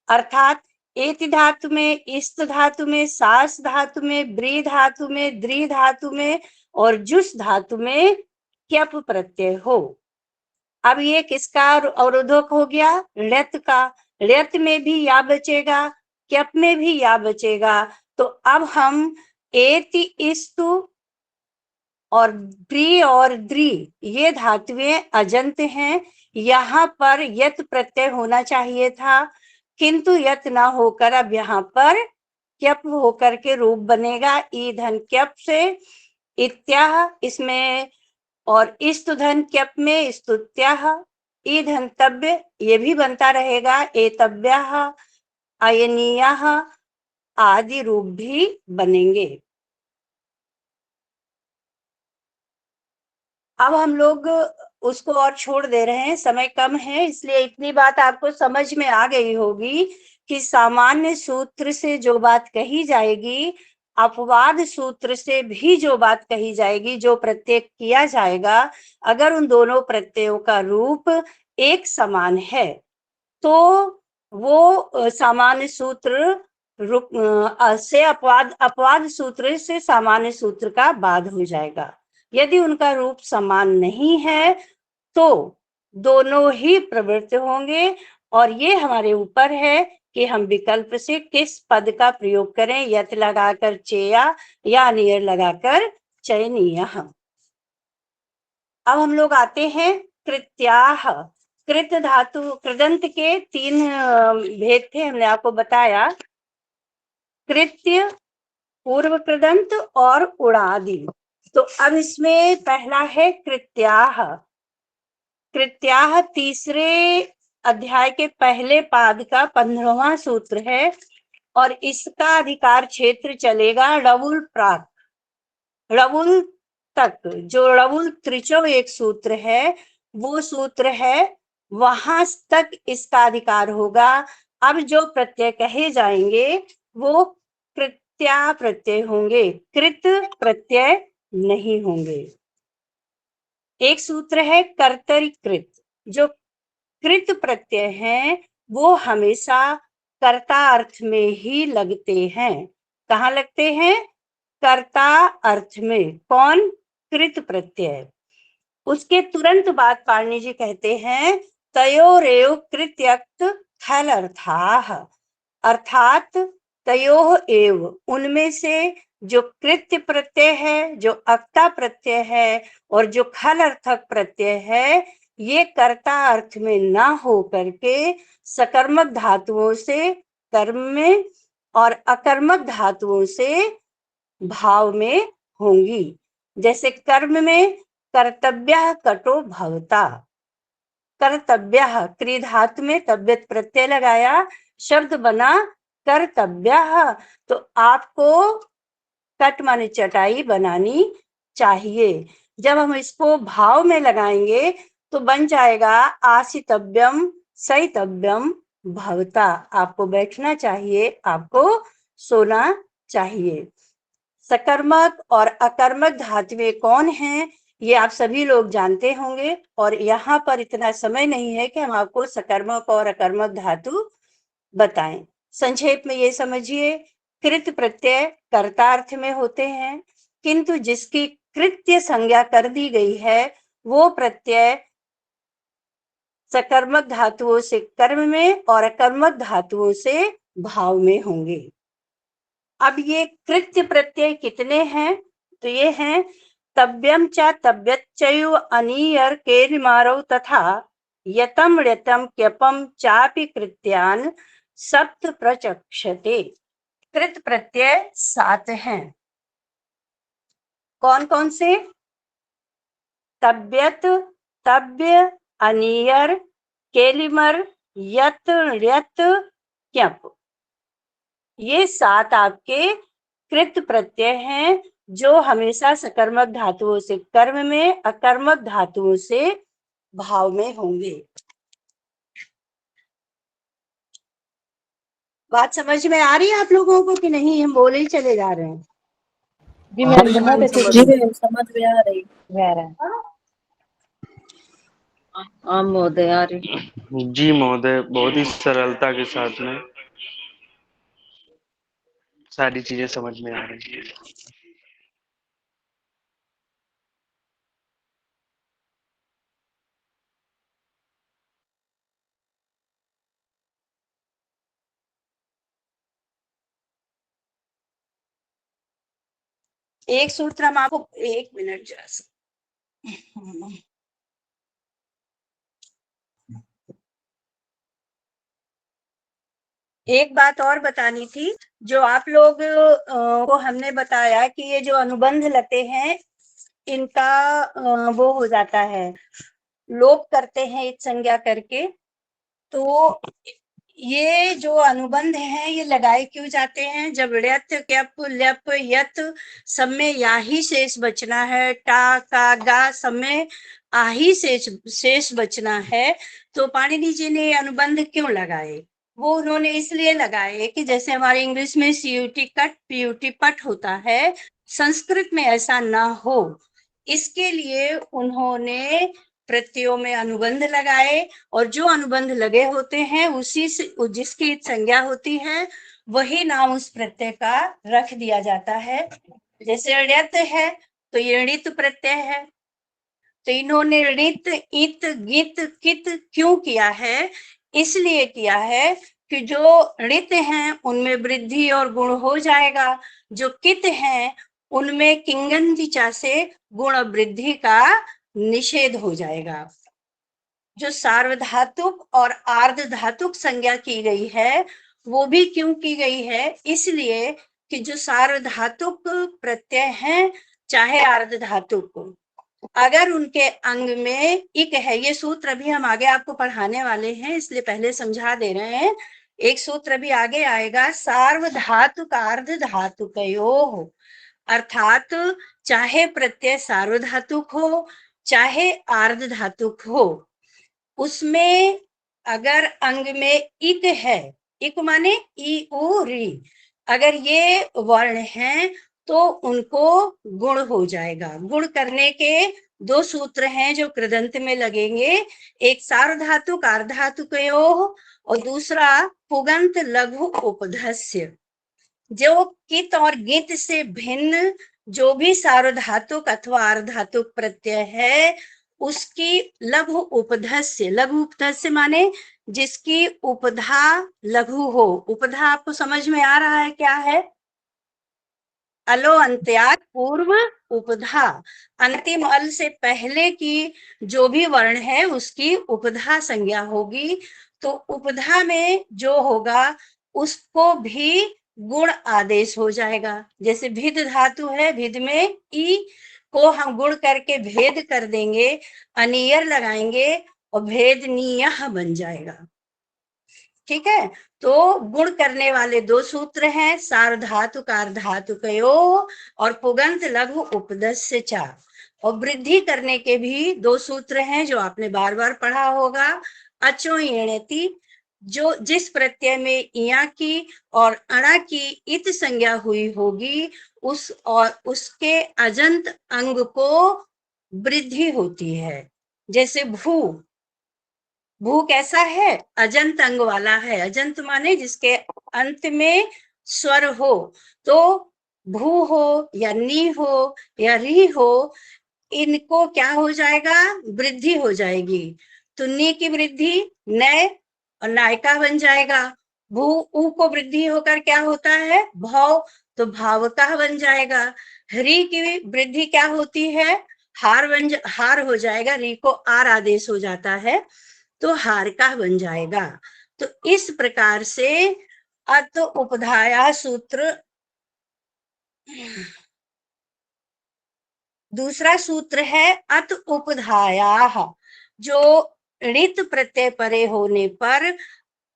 अर्थात एति धातु में, इस्त धातु में, सास धातु में, ब्री धातु में, द्री धातु में और जुस धातु में क्यप प्रत्यय हो। अब ये किसका अवरोधक हो गया? ण्यत का। ण्यत में भी या बचेगा, क्यप में भी या बचेगा। तो अब हम एति इस्तु और ब्री और द्री ये धातुएं अजंत हैं। यहाँ पर यत प्रत्यय होना चाहिए था, किंतु यत ना होकर अब यहाँ पर क्यप होकर के रूप बनेगा ईधन क्यप से इत्याह इसमें, और इस्तु धन क्यप में स्तुत्याह, ईधन तब्य ये भी बनता रहेगा, एतव्याह, अयनीयाह आदि रूप भी बनेंगे। अब हम लोग उसको और छोड़ दे रहे हैं, समय कम है, इसलिए इतनी बात आपको समझ में आ गई होगी कि सामान्य सूत्र से जो बात कही जाएगी, अपवाद सूत्र से भी जो बात कही जाएगी, जो प्रत्यय किया जाएगा, अगर उन दोनों प्रत्ययों का रूप एक समान है तो वो सामान्य सूत्र से अपवाद सूत्र से सामान्य सूत्र का बाध हो जाएगा। यदि उनका रूप समान नहीं है तो दोनों ही प्रवृत्त होंगे, और ये हमारे ऊपर है कि हम विकल्प से किस पद का प्रयोग करें, यत लगाकर चेया या नियर लगाकर चयनीय। अब हम लोग आते हैं कृत्याह। कृत धातु, कृदंत के 3 भेद थे, हमने आपको बताया, कृत्य, पूर्व कृदंत और उड़ादि। तो अब इसमें पहला है कृत्याह। कृत्याह तीसरे अध्याय के पहले पाद का 15वां सूत्र है और इसका अधिकार क्षेत्र चलेगा णवुल प्राक, णवुल तक। जो णवुल त्रिचो एक सूत्र है वो सूत्र है वहां तक इसका अधिकार होगा। अब जो प्रत्यय कहे जाएंगे वो कृत्या प्रत्यय होंगे, कृत प्रत्यय नहीं होंगे। एक सूत्र है कर्तरीकृत। जो कृत प्रत्यय हैं वो हमेशा कर्ता अर्थ में ही लगते हैं। कहाँ लगते हैं? कर्ता अर्थ में। कौन? कृत प्रत्यय। उसके तुरंत बाद पाणिनि जी कहते हैं तयोरेव कृत्यक्त खल अर्थाः, अर्थात तयोः एव, उनमें से जो कृत्य प्रत्यय है, जो अक्ता प्रत्यय है और जो खल अर्थक प्रत्यय है, ये कर्ता अर्थ में ना हो करके सकर्मक धातुओं से कर्म में और अकर्मक धातुओं से भाव में होंगी। जैसे कर्म में कर्तव्य कटो भवता, कर्तव्य क्री धातु में तब्यत प्रत्यय लगाया, शब्द बना कर्तव्य। तो आपको कट माने चटाई बनानी चाहिए। जब हम इसको भाव में लगाएंगे तो बन जाएगा आसितव्यम सैतव्यम भवता। आपको बैठना चाहिए, आपको सोना चाहिए। सकर्मक और अकर्मक धातुएं कौन हैं ये आप सभी लोग जानते होंगे, और यहाँ पर इतना समय नहीं है कि हम आपको सकर्मक और अकर्मक धातु बताएं। संक्षेप में ये समझिए, कृत प्रत्यय कर्तार्थ में होते हैं, किंतु जिसकी कृत्य संज्ञा कर दी गई है वो प्रत्यय सकर्मक धातुओं से कर्म में और अकर्मक धातुओं से भाव में होंगे। अब ये कृत्य प्रत्यय कितने हैं? तो ये हैं तव्यम च तव्यच्चयु अनीयर केरिमारौ तथा यतम ण्यतम क्यपम चापि कृत्यान सप्त प्रचक्षते। कृत प्रत्यय 7 हैं। कौन कौन से? तव्यत, तव्य, अनीयर, केलिमर, यत, ण्यत, क्यप। ये 7 आपके कृत प्रत्यय हैं जो हमेशा सकर्मक धातुओं से कर्म में, अकर्मक धातुओं से भाव में होंगे। बात समझ में आ रही है आप लोगों को कि नहीं? हम बोले ही चले जा रहे हैं। जी हाँ मैम जी बहुत मैम, अच्छे समझ से गए। समझ में आ रही। आ रहा है। हाँ महोदय आ रही। जी महोदय, बहुत ही सरलता के साथ में सारी चीजें समझ में आ रही है। एक सूत्र हम आपको, एक मिनट जरा सा। एक बात और बतानी थी, जो आप लोग को हमने बताया कि ये जो अनुबंध लगते हैं इनका वो हो जाता है, लोप करते हैं एक संज्ञा करके। तो ये जो अनुबंध हैं ये लगाए क्यों जाते हैं? जब ण्यत, क्यप, ल्यप, यत सब में या ही शेष बचना है, टा, का, गा सब में आ ही शेष बचना है, तो पाणिनि जी ने अनुबंध क्यों लगाए? वो उन्होंने इसलिए लगाए कि जैसे हमारे इंग्लिश में सीयूटी कट, पीयूटी पट होता है, संस्कृत में ऐसा ना हो, इसके लिए उन्होंने प्रत्ययों में अनुबंध लगाए। और जो अनुबंध लगे होते हैं उसी से जिसकी संज्ञा होती है वही नाम उस प्रत्यय का रख दिया जाता है। जैसे ण्यत है तो ये णित प्रत्यय है। तो इन्होंने णित, इत, गित, कित क्यों किया है? इसलिए किया है कि जो णित हैं उनमें वृद्धि और गुण हो जाएगा, जो कित हैं उनमें किंगंति चा से गुण वृद्धि का निषेध हो जाएगा। जो सार्वधातुक और आर्ध धातुक संज्ञा की गई है वो भी क्यों की गई है? इसलिए कि जो सार्वधातुक प्रत्यय हैं चाहे आर्ध धातुक, अगर उनके अंग में इक है, ये सूत्र अभी हम आगे आपको पढ़ाने वाले हैं इसलिए पहले समझा दे रहे हैं। एक सूत्र भी आगे आएगा, सार्वधातुक आर्ध धातुकयोः, अर्थात चाहे प्रत्यय सार्वधातुक हो चाहे आर्ध धातुक हो, उसमें अगर अंग में इक है, इक माने ई उ री, अगर ये वर्ण हैं तो उनको गुण हो जाएगा। गुण करने के दो सूत्र हैं जो कृदंत में लगेंगे, एक सार्वधातुक आर्धातुकयोः और दूसरा पुगंत लघु उपधस्य। जो कित और गित से भिन्न जो भी सार्वधातुक अथवा आर्धातुक प्रत्यय है उसकी लघु उपधस्य, लघु उपधस्य माने जिसकी उपधा लघु हो। उपधा आपको समझ में आ रहा है क्या है? अलो अंत्यात पूर्व उपधा, अंतिम अल से पहले की जो भी वर्ण है उसकी उपधा संज्ञा होगी। तो उपधा में जो होगा उसको भी गुण आदेश हो जाएगा। जैसे भिद धातु है, भिद में ई को हम गुण करके भेद कर देंगे, अनियर लगाएंगे और भेदनीय बन जाएगा। ठीक है, तो गुण करने वाले दो सूत्र हैं, सार्वधातुक आर्धातुकयोः और पुगंत लघु उपधस्य च। और वृद्धि करने के भी दो सूत्र हैं जो आपने बार बार पढ़ा होगा, अचो यणति, जो जिस प्रत्यय में इया की और अणा की इत संज्ञा हुई होगी उस और उसके अजंत अंग को वृद्धि होती है। जैसे भू, भू कैसा है? अजंत अंग वाला है। अजंत माने जिसके अंत में स्वर हो। तो भू हो या नी हो या री हो, इनको क्या हो जाएगा? वृद्धि हो जाएगी। तो नी की वृद्धि नय और नायका बन जाएगा। भू ऊ को वृद्धि होकर क्या होता है? भव, तो भावका बन जाएगा। री की वृद्धि क्या होती है? हार हो जाएगा, री को आर आदेश हो जाता है तो हार का बन जाएगा। तो इस प्रकार से अत उपधाया सूत्र, दूसरा सूत्र है अत उपधाया, जो ऋत प्रत्यय परे होने पर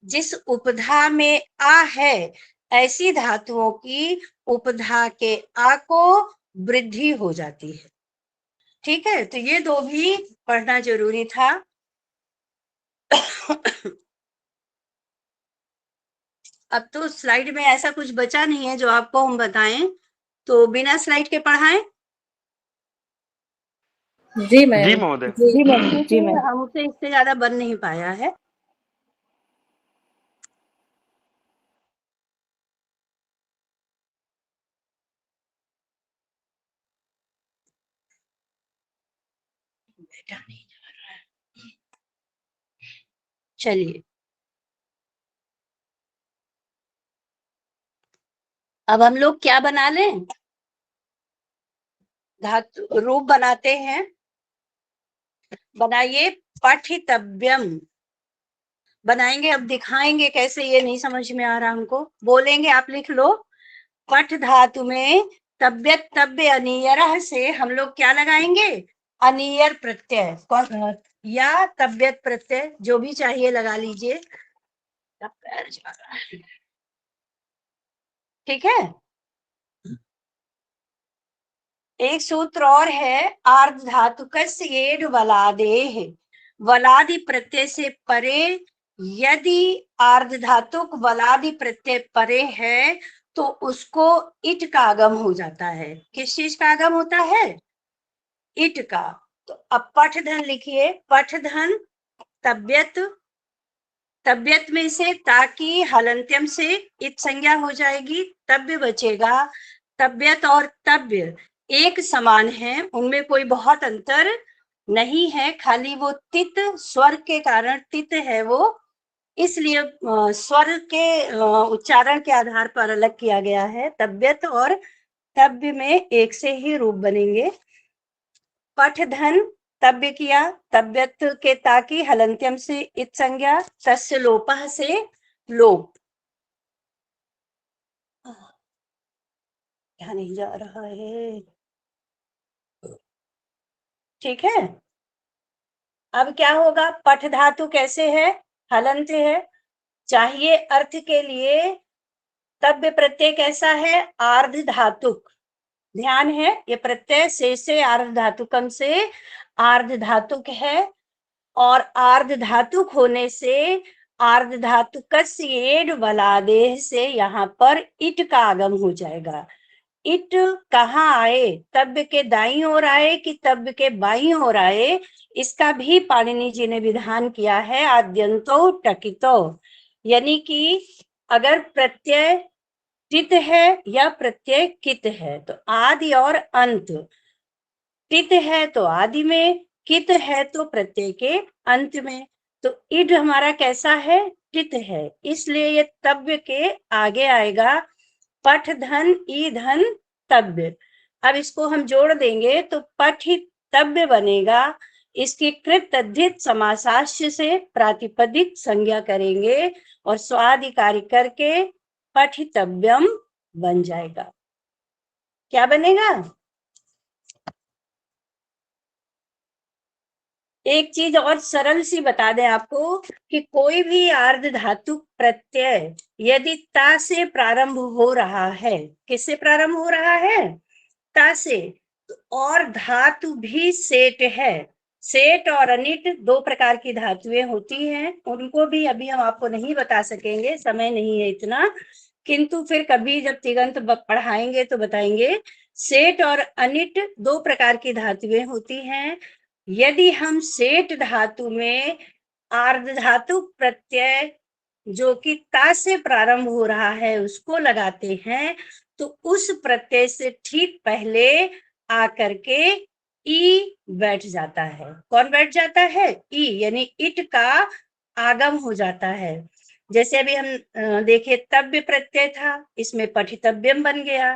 जिस उपधा में आ है ऐसी धातुओं की उपधा के आ को वृद्धि हो जाती है। ठीक है, तो ये दो भी पढ़ना जरूरी था। अब तो स्लाइड में ऐसा कुछ बचा नहीं है जो आपको हम बताएं, तो बिना स्लाइड के पढ़ाएं। जी मैम। जी महोदय। जी मैम। जी मैम। हमसे इससे ज्यादा बन नहीं पाया है। बेटा नहीं जा रहा है। चलिए, अब हम लोग क्या बना लें? धातु रूप बनाते हैं। बनाइए, पठितव्यम बनाएंगे। अब दिखाएंगे कैसे, ये नहीं समझ में आ रहा हमको, बोलेंगे, आप लिख लो। पठ धातु में तब्यत तब्य अनियर से हम लोग क्या लगाएंगे? अनियर प्रत्यय या तब्यत प्रत्यय, जो भी चाहिए लगा लीजिए। पैर जा रहा है। ठीक है, एक सूत्र और है, आर्ध धातुकस्य वलादेः। वलादि प्रत्यय से परे यदि आर्ध धातुक वलादि प्रत्यय परे है तो उसको इट का आगम हो जाता है। किस चीज का आगम होता है? इट का। तो अब पठधन लिखिए, पठधन तब्यत, तब्यत में से ताकि हलंत्यम से इत संज्ञा हो जाएगी, तब्य बचेगा। तब्यत और तब्य एक समान है, उनमें कोई बहुत अंतर नहीं है, खाली वो तित स्वर के कारण तित है वो, इसलिए स्वर के उच्चारण के आधार पर अलग किया गया है। तब्यत और तब्य में एक से ही रूप बनेंगे। पठधन तब्य किया, तब्यत के ताकि हलंत्यम से इत संज्ञा, तस्य लोपः से लोप। क्या नहीं जा रहा है? ठीक है, अब क्या होगा? पठ धातु कैसे है? हलंत है। चाहिए अर्थ के लिए तब्य प्रत्यय कैसा है? आर्ध धातुक। ध्यान है, ये प्रत्यय से आर्ध धातुकम से आर्ध धातुक है और आर्ध धातुक होने से आर्ध धातुकस्य एड बलादेह से यहाँ पर इट का आगम हो जाएगा। इट कहाँ आए, तब्य के दाईं ओर आए कि तब्य के बाईं ओर आए, इसका भी पाणिनि जी ने विधान किया है। आद्यंतो टकितो, यानी कि अगर प्रत्यय टित है या प्रत्यय कित है तो आदि और अंत, टित है तो आदि में, कित है तो प्रत्यय के अंत में। तो इड हमारा कैसा है, टित है, इसलिए ये तब्य के आगे आएगा। पठ धन ई धन तब्य। अब इसको हम जोड़ देंगे तो पठितव्य बनेगा। इसकी कृत तद्धित समासाश्य से प्रातिपदिक संज्ञा करेंगे और स्वाधिकारी करके पठितव्यम बन जाएगा। क्या बनेगा? एक चीज और सरल सी बता दें आपको कि कोई भी आर्ध धातु प्रत्यय यदि ता से प्रारंभ हो रहा है, किससे प्रारंभ हो रहा है? ता से, और धातु भी सेट है। सेट और अनिट दो प्रकार की धातुएं होती हैं, उनको भी अभी हम आपको नहीं बता सकेंगे, समय नहीं है इतना, किंतु फिर कभी जब तिगंत पढ़ाएंगे तो बताएंगे। सेट और अनिट दो प्रकार की धातुएं होती हैं। यदि हम सेट धातु में आर्ध धातु प्रत्यय जो कि ता से प्रारंभ हो रहा है उसको लगाते हैं तो उस प्रत्यय से ठीक पहले आकर के ई बैठ जाता है। कौन बैठ जाता है? ई, यानी इट का आगम हो जाता है। जैसे अभी हम देखे तव्य प्रत्यय था, इसमें पठितव्यम बन गया।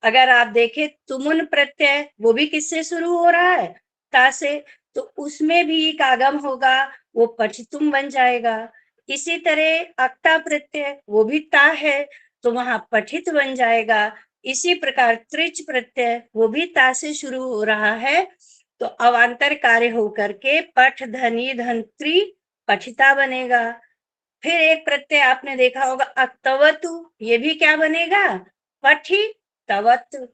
अगर आप देखें तुमुन प्रत्यय, वो भी किससे शुरू हो रहा है? ता से, तो उसमें भी एक आगम होगा, वो पठितुम बन जाएगा। इसी तरह अक्ता प्रत्यय, वो भी ता है तो वहां पठित बन जाएगा। इसी प्रकार त्रिच प्रत्यय, वो भी ता से शुरू हो रहा है तो अवान्तर कार्य होकर के पठ धनी धंत्री पठिता बनेगा। फिर एक प्रत्यय आपने देखा होगा अक्तवतु, ये भी क्या बनेगा? पठितवत।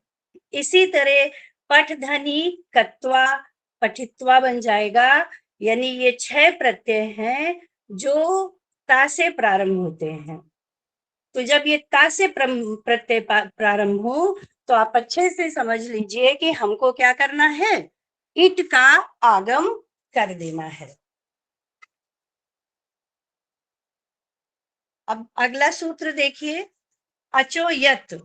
इसी तरह पठ धनी कत्वा पठित्वा बन जाएगा। यानी ये 6 प्रत्यय हैं जो ता से प्रारंभ होते हैं। तो जब ये ता से प्रत्यय प्रारंभ हो तो आप अच्छे से समझ लीजिए कि हमको क्या करना है, इट का आगम कर देना है। अब अगला सूत्र देखिए, अचो यत,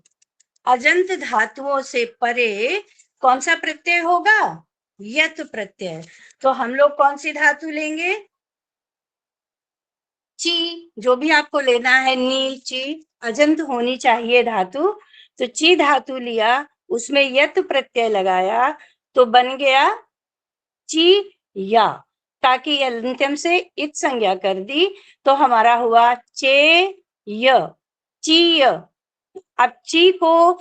अजंत धातुओं से परे कौन सा प्रत्यय होगा? यत प्रत्यय। तो हम लोग कौन सी धातु लेंगे? ची, जो भी आपको लेना है, नी ची, अजंत होनी चाहिए धातु, तो ची धातु लिया, उसमें यत प्रत्यय लगाया तो बन गया ची या, ताकि अंत्यम से इत संज्ञा कर दी तो हमारा हुआ चे य, ची य। अब ची को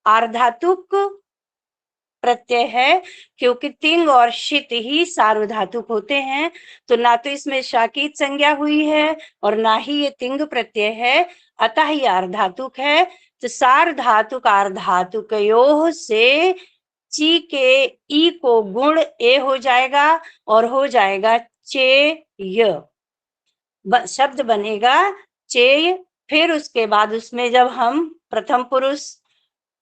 आर्धातुक प्रत्यय है क्योंकि तिंग और शित ही सार्वधातुक होते हैं, तो ना तो इसमें शाकित संज्ञा हुई है और ना ही ये तिंग प्रत्यय है, अतः ही आर्धातुक है। तो सार्वधातुक आर्धातुकयोः से ची के ई को गुण ए हो जाएगा और हो जाएगा चेय, शब्द बनेगा चेय। फिर उसके बाद उसमें जब हम प्रथम पुरुष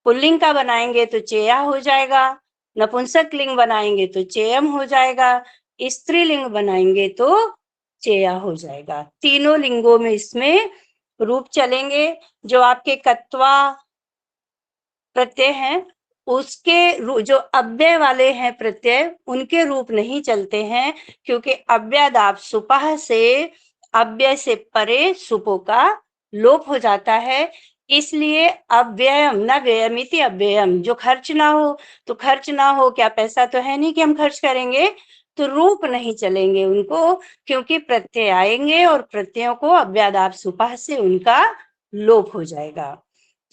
पुल्लिंग का बनाएंगे तो चेया हो जाएगा, नपुंसक लिंग बनाएंगे तो चेयम हो जाएगा, स्त्रीलिंग बनाएंगे तो चेया हो जाएगा। तीनों लिंगों में इसमें रूप चलेंगे। जो आपके कत्वा प्रत्यय हैं उसके जो अव्यय वाले हैं प्रत्यय, उनके रूप नहीं चलते हैं क्योंकि अव्ययादाप सुपह से अव्यय से परे सुपो का लोप हो जाता है। इसलिए अव्ययम न व्ययमिति अव्ययम, जो खर्च ना हो तो खर्च ना हो, क्या पैसा तो है नहीं कि हम खर्च करेंगे, तो रूप नहीं चलेंगे उनको क्योंकि प्रत्यय आएंगे और प्रत्ययों को अव्ययादाप सुपह से उनका लोप हो जाएगा।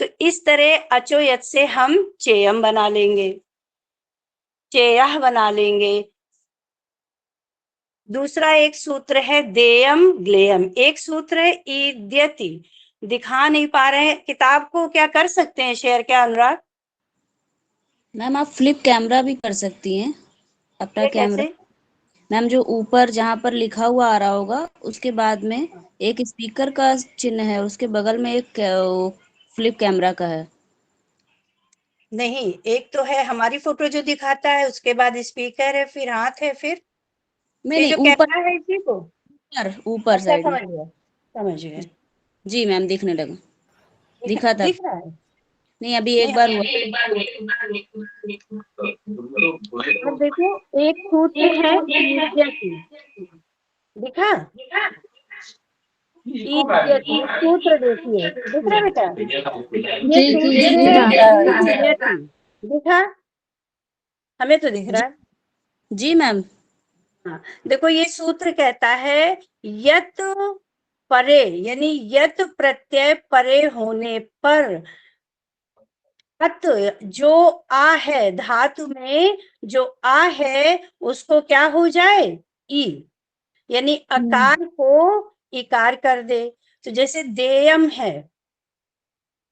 तो इस तरह अचोयत से हम चेयम बना लेंगे, चेयः बना लेंगे। दूसरा एक सूत्र है देयम ग्लेयम, एक सूत्र है ईद्यति। दिखा नहीं पा रहे हैं किताब को, क्या कर सकते हैं शेयर? क्या अनुराग? मैम आप फ्लिप कैमरा भी कर सकती हैं अपना ये कैमरा। कैसे? मैम जो ऊपर जहाँ पर लिखा हुआ आ रहा होगा उसके बाद में एक स्पीकर का चिन्ह है, उसके बगल में एक फ्लिप कैमरा का है। नहीं, एक तो है हमारी फोटो जो दिखाता है, उसके बाद स्पीकर है, फिर हाथ है, फिर नहीं ये नहीं, जो ऊपर कैमरा है इसी को। ऊपर अच्छा, साइड में। समझ गए। जी मैम, दिखने लगा, दिखा था। दिख रहा है। नहीं, अभी नहीं, एक बार हुआ। अब देखो, एक सूत्र है इज्जती, दिखा? इज्जती सूत्र देखिए, दिख रहा है बेटा? ये जी जी सूत्र जी है मैम। इज्जती, दिखा? हमें तो दिख रहा है। जी मैम। हाँ, देखो ये सूत्र कहता है यत परे, यानी यत प्रत्यय परे होने पर अत जो आ है, धातु में जो आ है उसको क्या हो जाए? ई, यानी अकार को इकार कर दे। तो जैसे देयम है,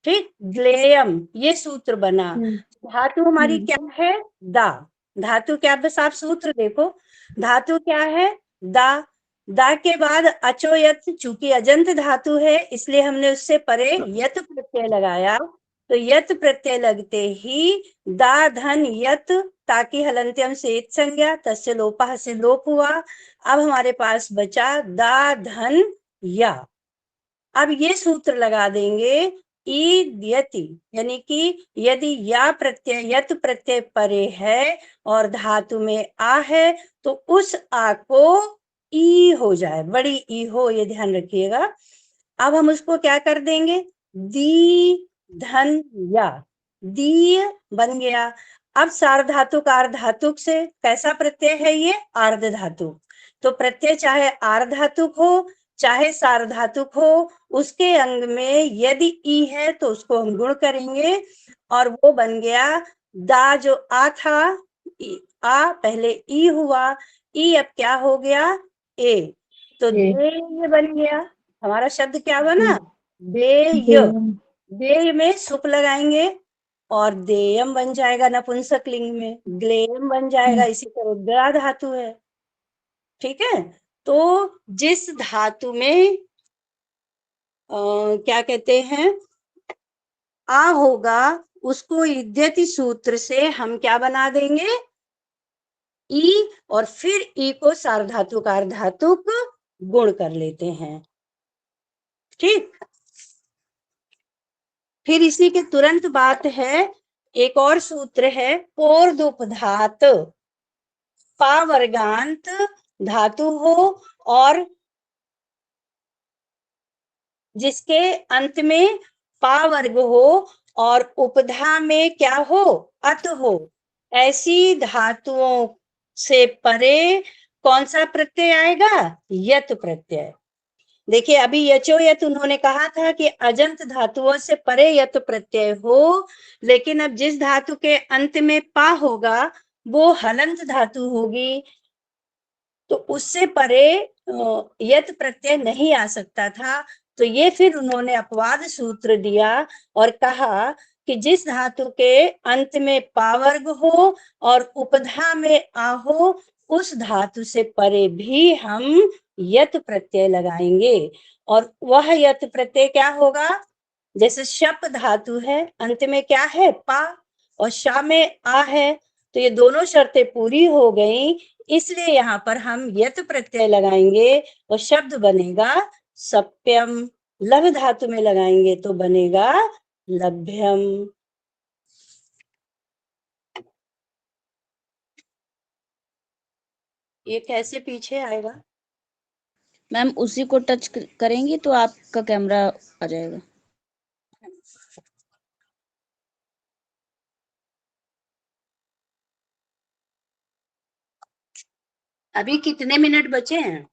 ठीक, ग्लेयम, ये सूत्र बना। धातु हमारी क्या है? दा। धातु क्या, बस आप सूत्र देखो, धातु क्या है? दा। दा के बाद अचो यत, चूंकि अजंत धातु है इसलिए हमने उससे परे यत प्रत्यय लगाया। तो यत प्रत्यय लगते ही दा धन यत, ताकि हलंत्यम से इत संज्ञा, तस्य लोपः से लोप हुआ। अब हमारे पास बचा दा धन या। अब ये सूत्र लगा देंगे ईद्यति, यानी कि यदि या प्रत्यय यत प्रत्यय परे है और धातु में आ है तो उस आ को ई हो जाए, बड़ी ई हो, ये ध्यान रखिएगा। अब हम उसको क्या कर देंगे? दी धन या, दी बन गया। अब सार्वधातुक आर्धधातुक से कैसा प्रत्यय है ये? आर्ध धातु। तो प्रत्यय चाहे आर्धधातुक हो चाहे सार्वधातुक हो, उसके अंग में यदि ई है तो उसको हम गुण करेंगे और वो बन गया दा, जो आ था, आ पहले ई हुआ, ई अब क्या हो गया? ए। तो देय बन गया। हमारा शब्द क्या बना? देय। देय में सुप लगाएंगे और देयम बन जाएगा नपुंसक लिंग में, ग्लेयम बन जाएगा, इसी तरह दा धातु है। ठीक है, तो जिस धातु में क्या कहते हैं, आ होगा, उसको इद्यति सूत्र से हम क्या बना देंगे? ई, और फिर ई को सार्वधातुक आर्धधातुक गुण कर लेते हैं। ठीक, फिर इसी के तुरंत बात है, एक और सूत्र है पोर्दुपधात। पा वर्गांत धातु हो और जिसके अंत में पा वर्ग हो और उपधा में क्या हो? अत हो, ऐसी धातुओं से परे कौन सा प्रत्यय आएगा? यत प्रत्यय। देखिए, अभी यचो यत उन्होंने कहा था कि अजंत धातुओं से परे यत प्रत्यय हो, लेकिन अब जिस धातु के अंत में पा होगा वो हलंत धातु होगी, तो उससे परे यत प्रत्यय नहीं आ सकता था। तो ये फिर उन्होंने अपवाद सूत्र दिया और कहा कि जिस धातु के अंत में पावर्ग हो और उपधा में आ हो, उस धातु से परे भी हम यत प्रत्यय लगाएंगे। और वह यत प्रत्यय क्या होगा? जैसे शप धातु है, अंत में क्या है? पा, और शा में आ है, तो ये दोनों शर्तें पूरी हो गई, इसलिए यहाँ पर हम यत प्रत्यय लगाएंगे और शब्द बनेगा सप्यम। लभ धातु में लगाएंगे तो बनेगा लभ्यम। ये कैसे पीछे आएगा? मैम उसी को टच करेंगी तो आपका कैमरा आ जाएगा। अभी कितने मिनट बचे हैं?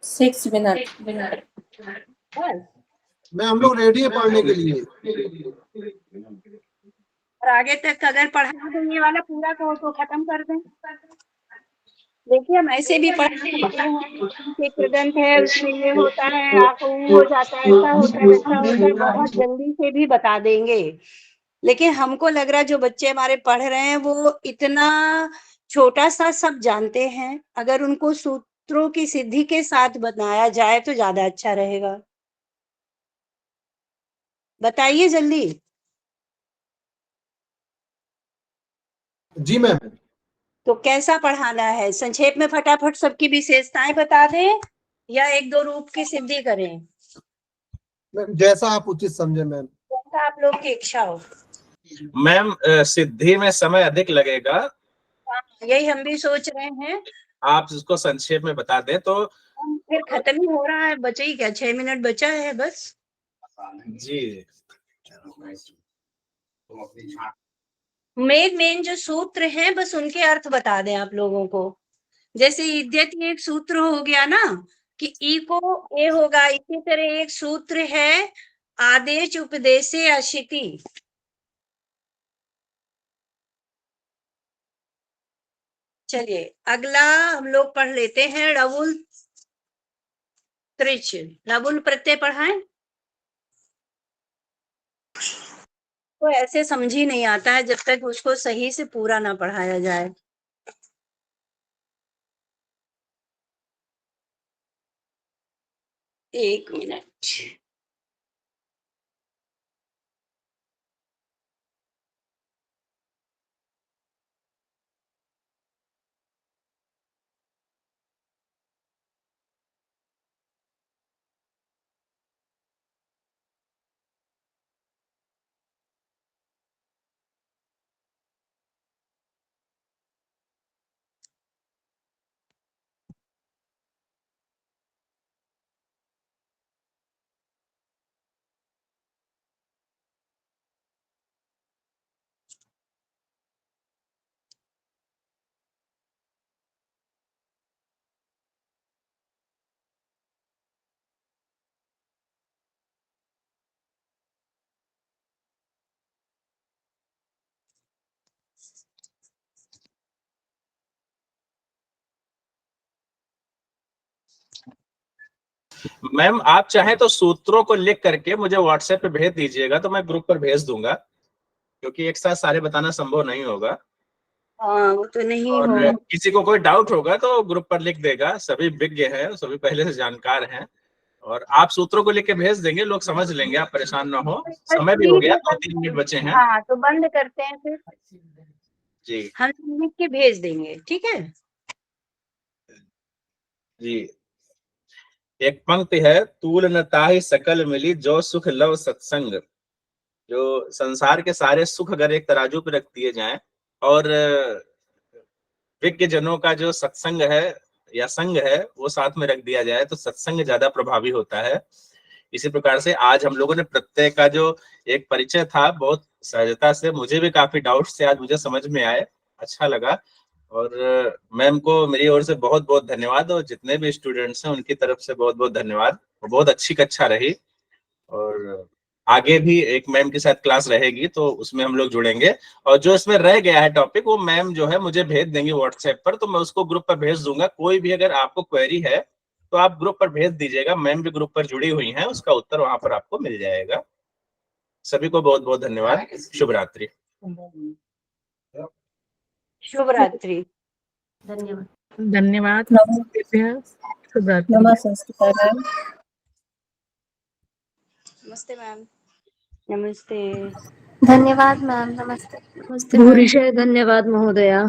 6 मिनट। मैं हम लोग रेडी है पढ़ने के लिए। और आगे तक अगर पढ़ा दें ये वाला पूरा तो खत्म कर दें। देखिए, हम ऐसे भी पढ़ते हैं, कृदंत है उसमें ये होता है, आंखों हो जाता है, ऐसा होता है, वैसा होता है, बहुत जल्दी से भी बता देंगे। लेकिन हमको लग रहा है जो बच्चे हमारे पढ़ रहे हैं वो इतना छोटा सा सब जानते हैं, अगर उनको सूत्रों की सिद्धि के साथ बनाया जाए तो ज्यादा अच्छा रहेगा। बताइए जल्दी। जी मैम। तो कैसा पढ़ाना है? संक्षेप में फटाफट सबकी विशेषताएं बता दें या एक दो रूप की सिद्धि करें? मैम जैसा आप उचित समझे मैम। जैसा आप लोग की इच्छा हो। मैम सिद्धि में समय अधिक लगेगा, यही हम भी सोच रहे हैं। आप इसको संक्षेप में बता दें तो। फिर खत्म ही हो रहा है, बचे ही क्या, 6 मिनट बचा है बस। जी। मेन जो सूत्र हैं बस उनके अर्थ बता दें आप लोगों को। जैसे इद्यति एक सूत्र हो गया ना कि ई को ए होगा, इसी तरह एक सूत्र है आदेश उपदेशे अशिति। चलिए अगला हम लोग पढ़ लेते हैं रवुल त्रिच। रवुल प्रत्यय पढ़ाएं तो ऐसे समझ ही नहीं आता है जब तक उसको सही से पूरा ना पढ़ाया जाए। एक मिनट। मैम आप चाहें तो सूत्रों को लिख करके मुझे व्हाट्सएप पे भेज दीजिएगा तो मैं ग्रुप पर भेज दूंगा, क्योंकि एक साथ सारे बताना संभव नहीं होगा। हाँ वो तो नहीं और होगा। किसी को कोई डाउट होगा तो ग्रुप पर लिख देगा, सभी विज्ञ हैं, सभी पहले से जानकार हैं, और आप सूत्रों को लिख के भेज देंगे, लोग समझ लेंगे, आप परेशान ना हो। समय भी हो गया, 2-3 मिनट बचे हैं। हाँ तो बंद करते हैं फिर। जी हम लिख के भेज देंगे, ठीक है। जी। एक पंक्ति है, तूल न ताहि सकल मिली जो सुख लव सत्संग। जो संसार के सारे सुख अगर एक तराजू पे रख दिए जाएं और विज्ञ जनों का जो सत्संग है या संग है वो साथ में रख दिया जाए तो सत्संग ज्यादा प्रभावी होता है। इसी प्रकार से आज हम लोगों ने प्रत्यय का जो एक परिचय था बहुत सहजता से, मुझे भी काफी डाउट्स थे, आज मुझे समझ में आए, अच्छा लगा। और मैम को मेरी ओर से बहुत बहुत धन्यवाद, और जितने भी स्टूडेंट्स हैं उनकी तरफ से बहुत बहुत धन्यवाद। बहुत अच्छी कक्षा रही, और आगे भी एक मैम के साथ क्लास रहेगी तो उसमें हम लोग जुड़ेंगे। और जो इसमें रह गया है टॉपिक वो मैम जो है मुझे भेज देंगे व्हाट्सएप पर, तो मैं उसको ग्रुप पर भेज दूंगा। कोई भी अगर आपको क्वेरी है तो आप ग्रुप पर भेज दीजिएगा, मैम भी ग्रुप पर जुड़ी हुई हैं, उसका उत्तर वहां पर आपको मिल जाएगा। सभी को बहुत बहुत धन्यवाद। शुभ रात्रि। शुभ रात्रि। धन्यवाद। धन्यवाद। नमस्ते मैम। नमस्ते। धन्यवाद मैम। नमस्ते। नमस्ते भूरिशः धन्यवाद महोदया।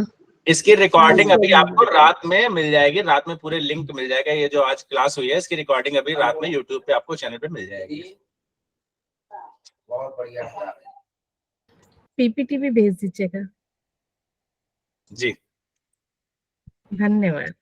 इसकी रिकॉर्डिंग अभी आपको रात में मिल जाएगी, रात में पूरे लिंक मिल जाएगा। ये जो आज क्लास हुई है इसकी रिकॉर्डिंग अभी रात में यूट्यूब पे आपको चैनल पे मिल जाएगी। बहुत बढ़िया। पीपीटी भी भेज दीजिएगा। जी धन्यवाद।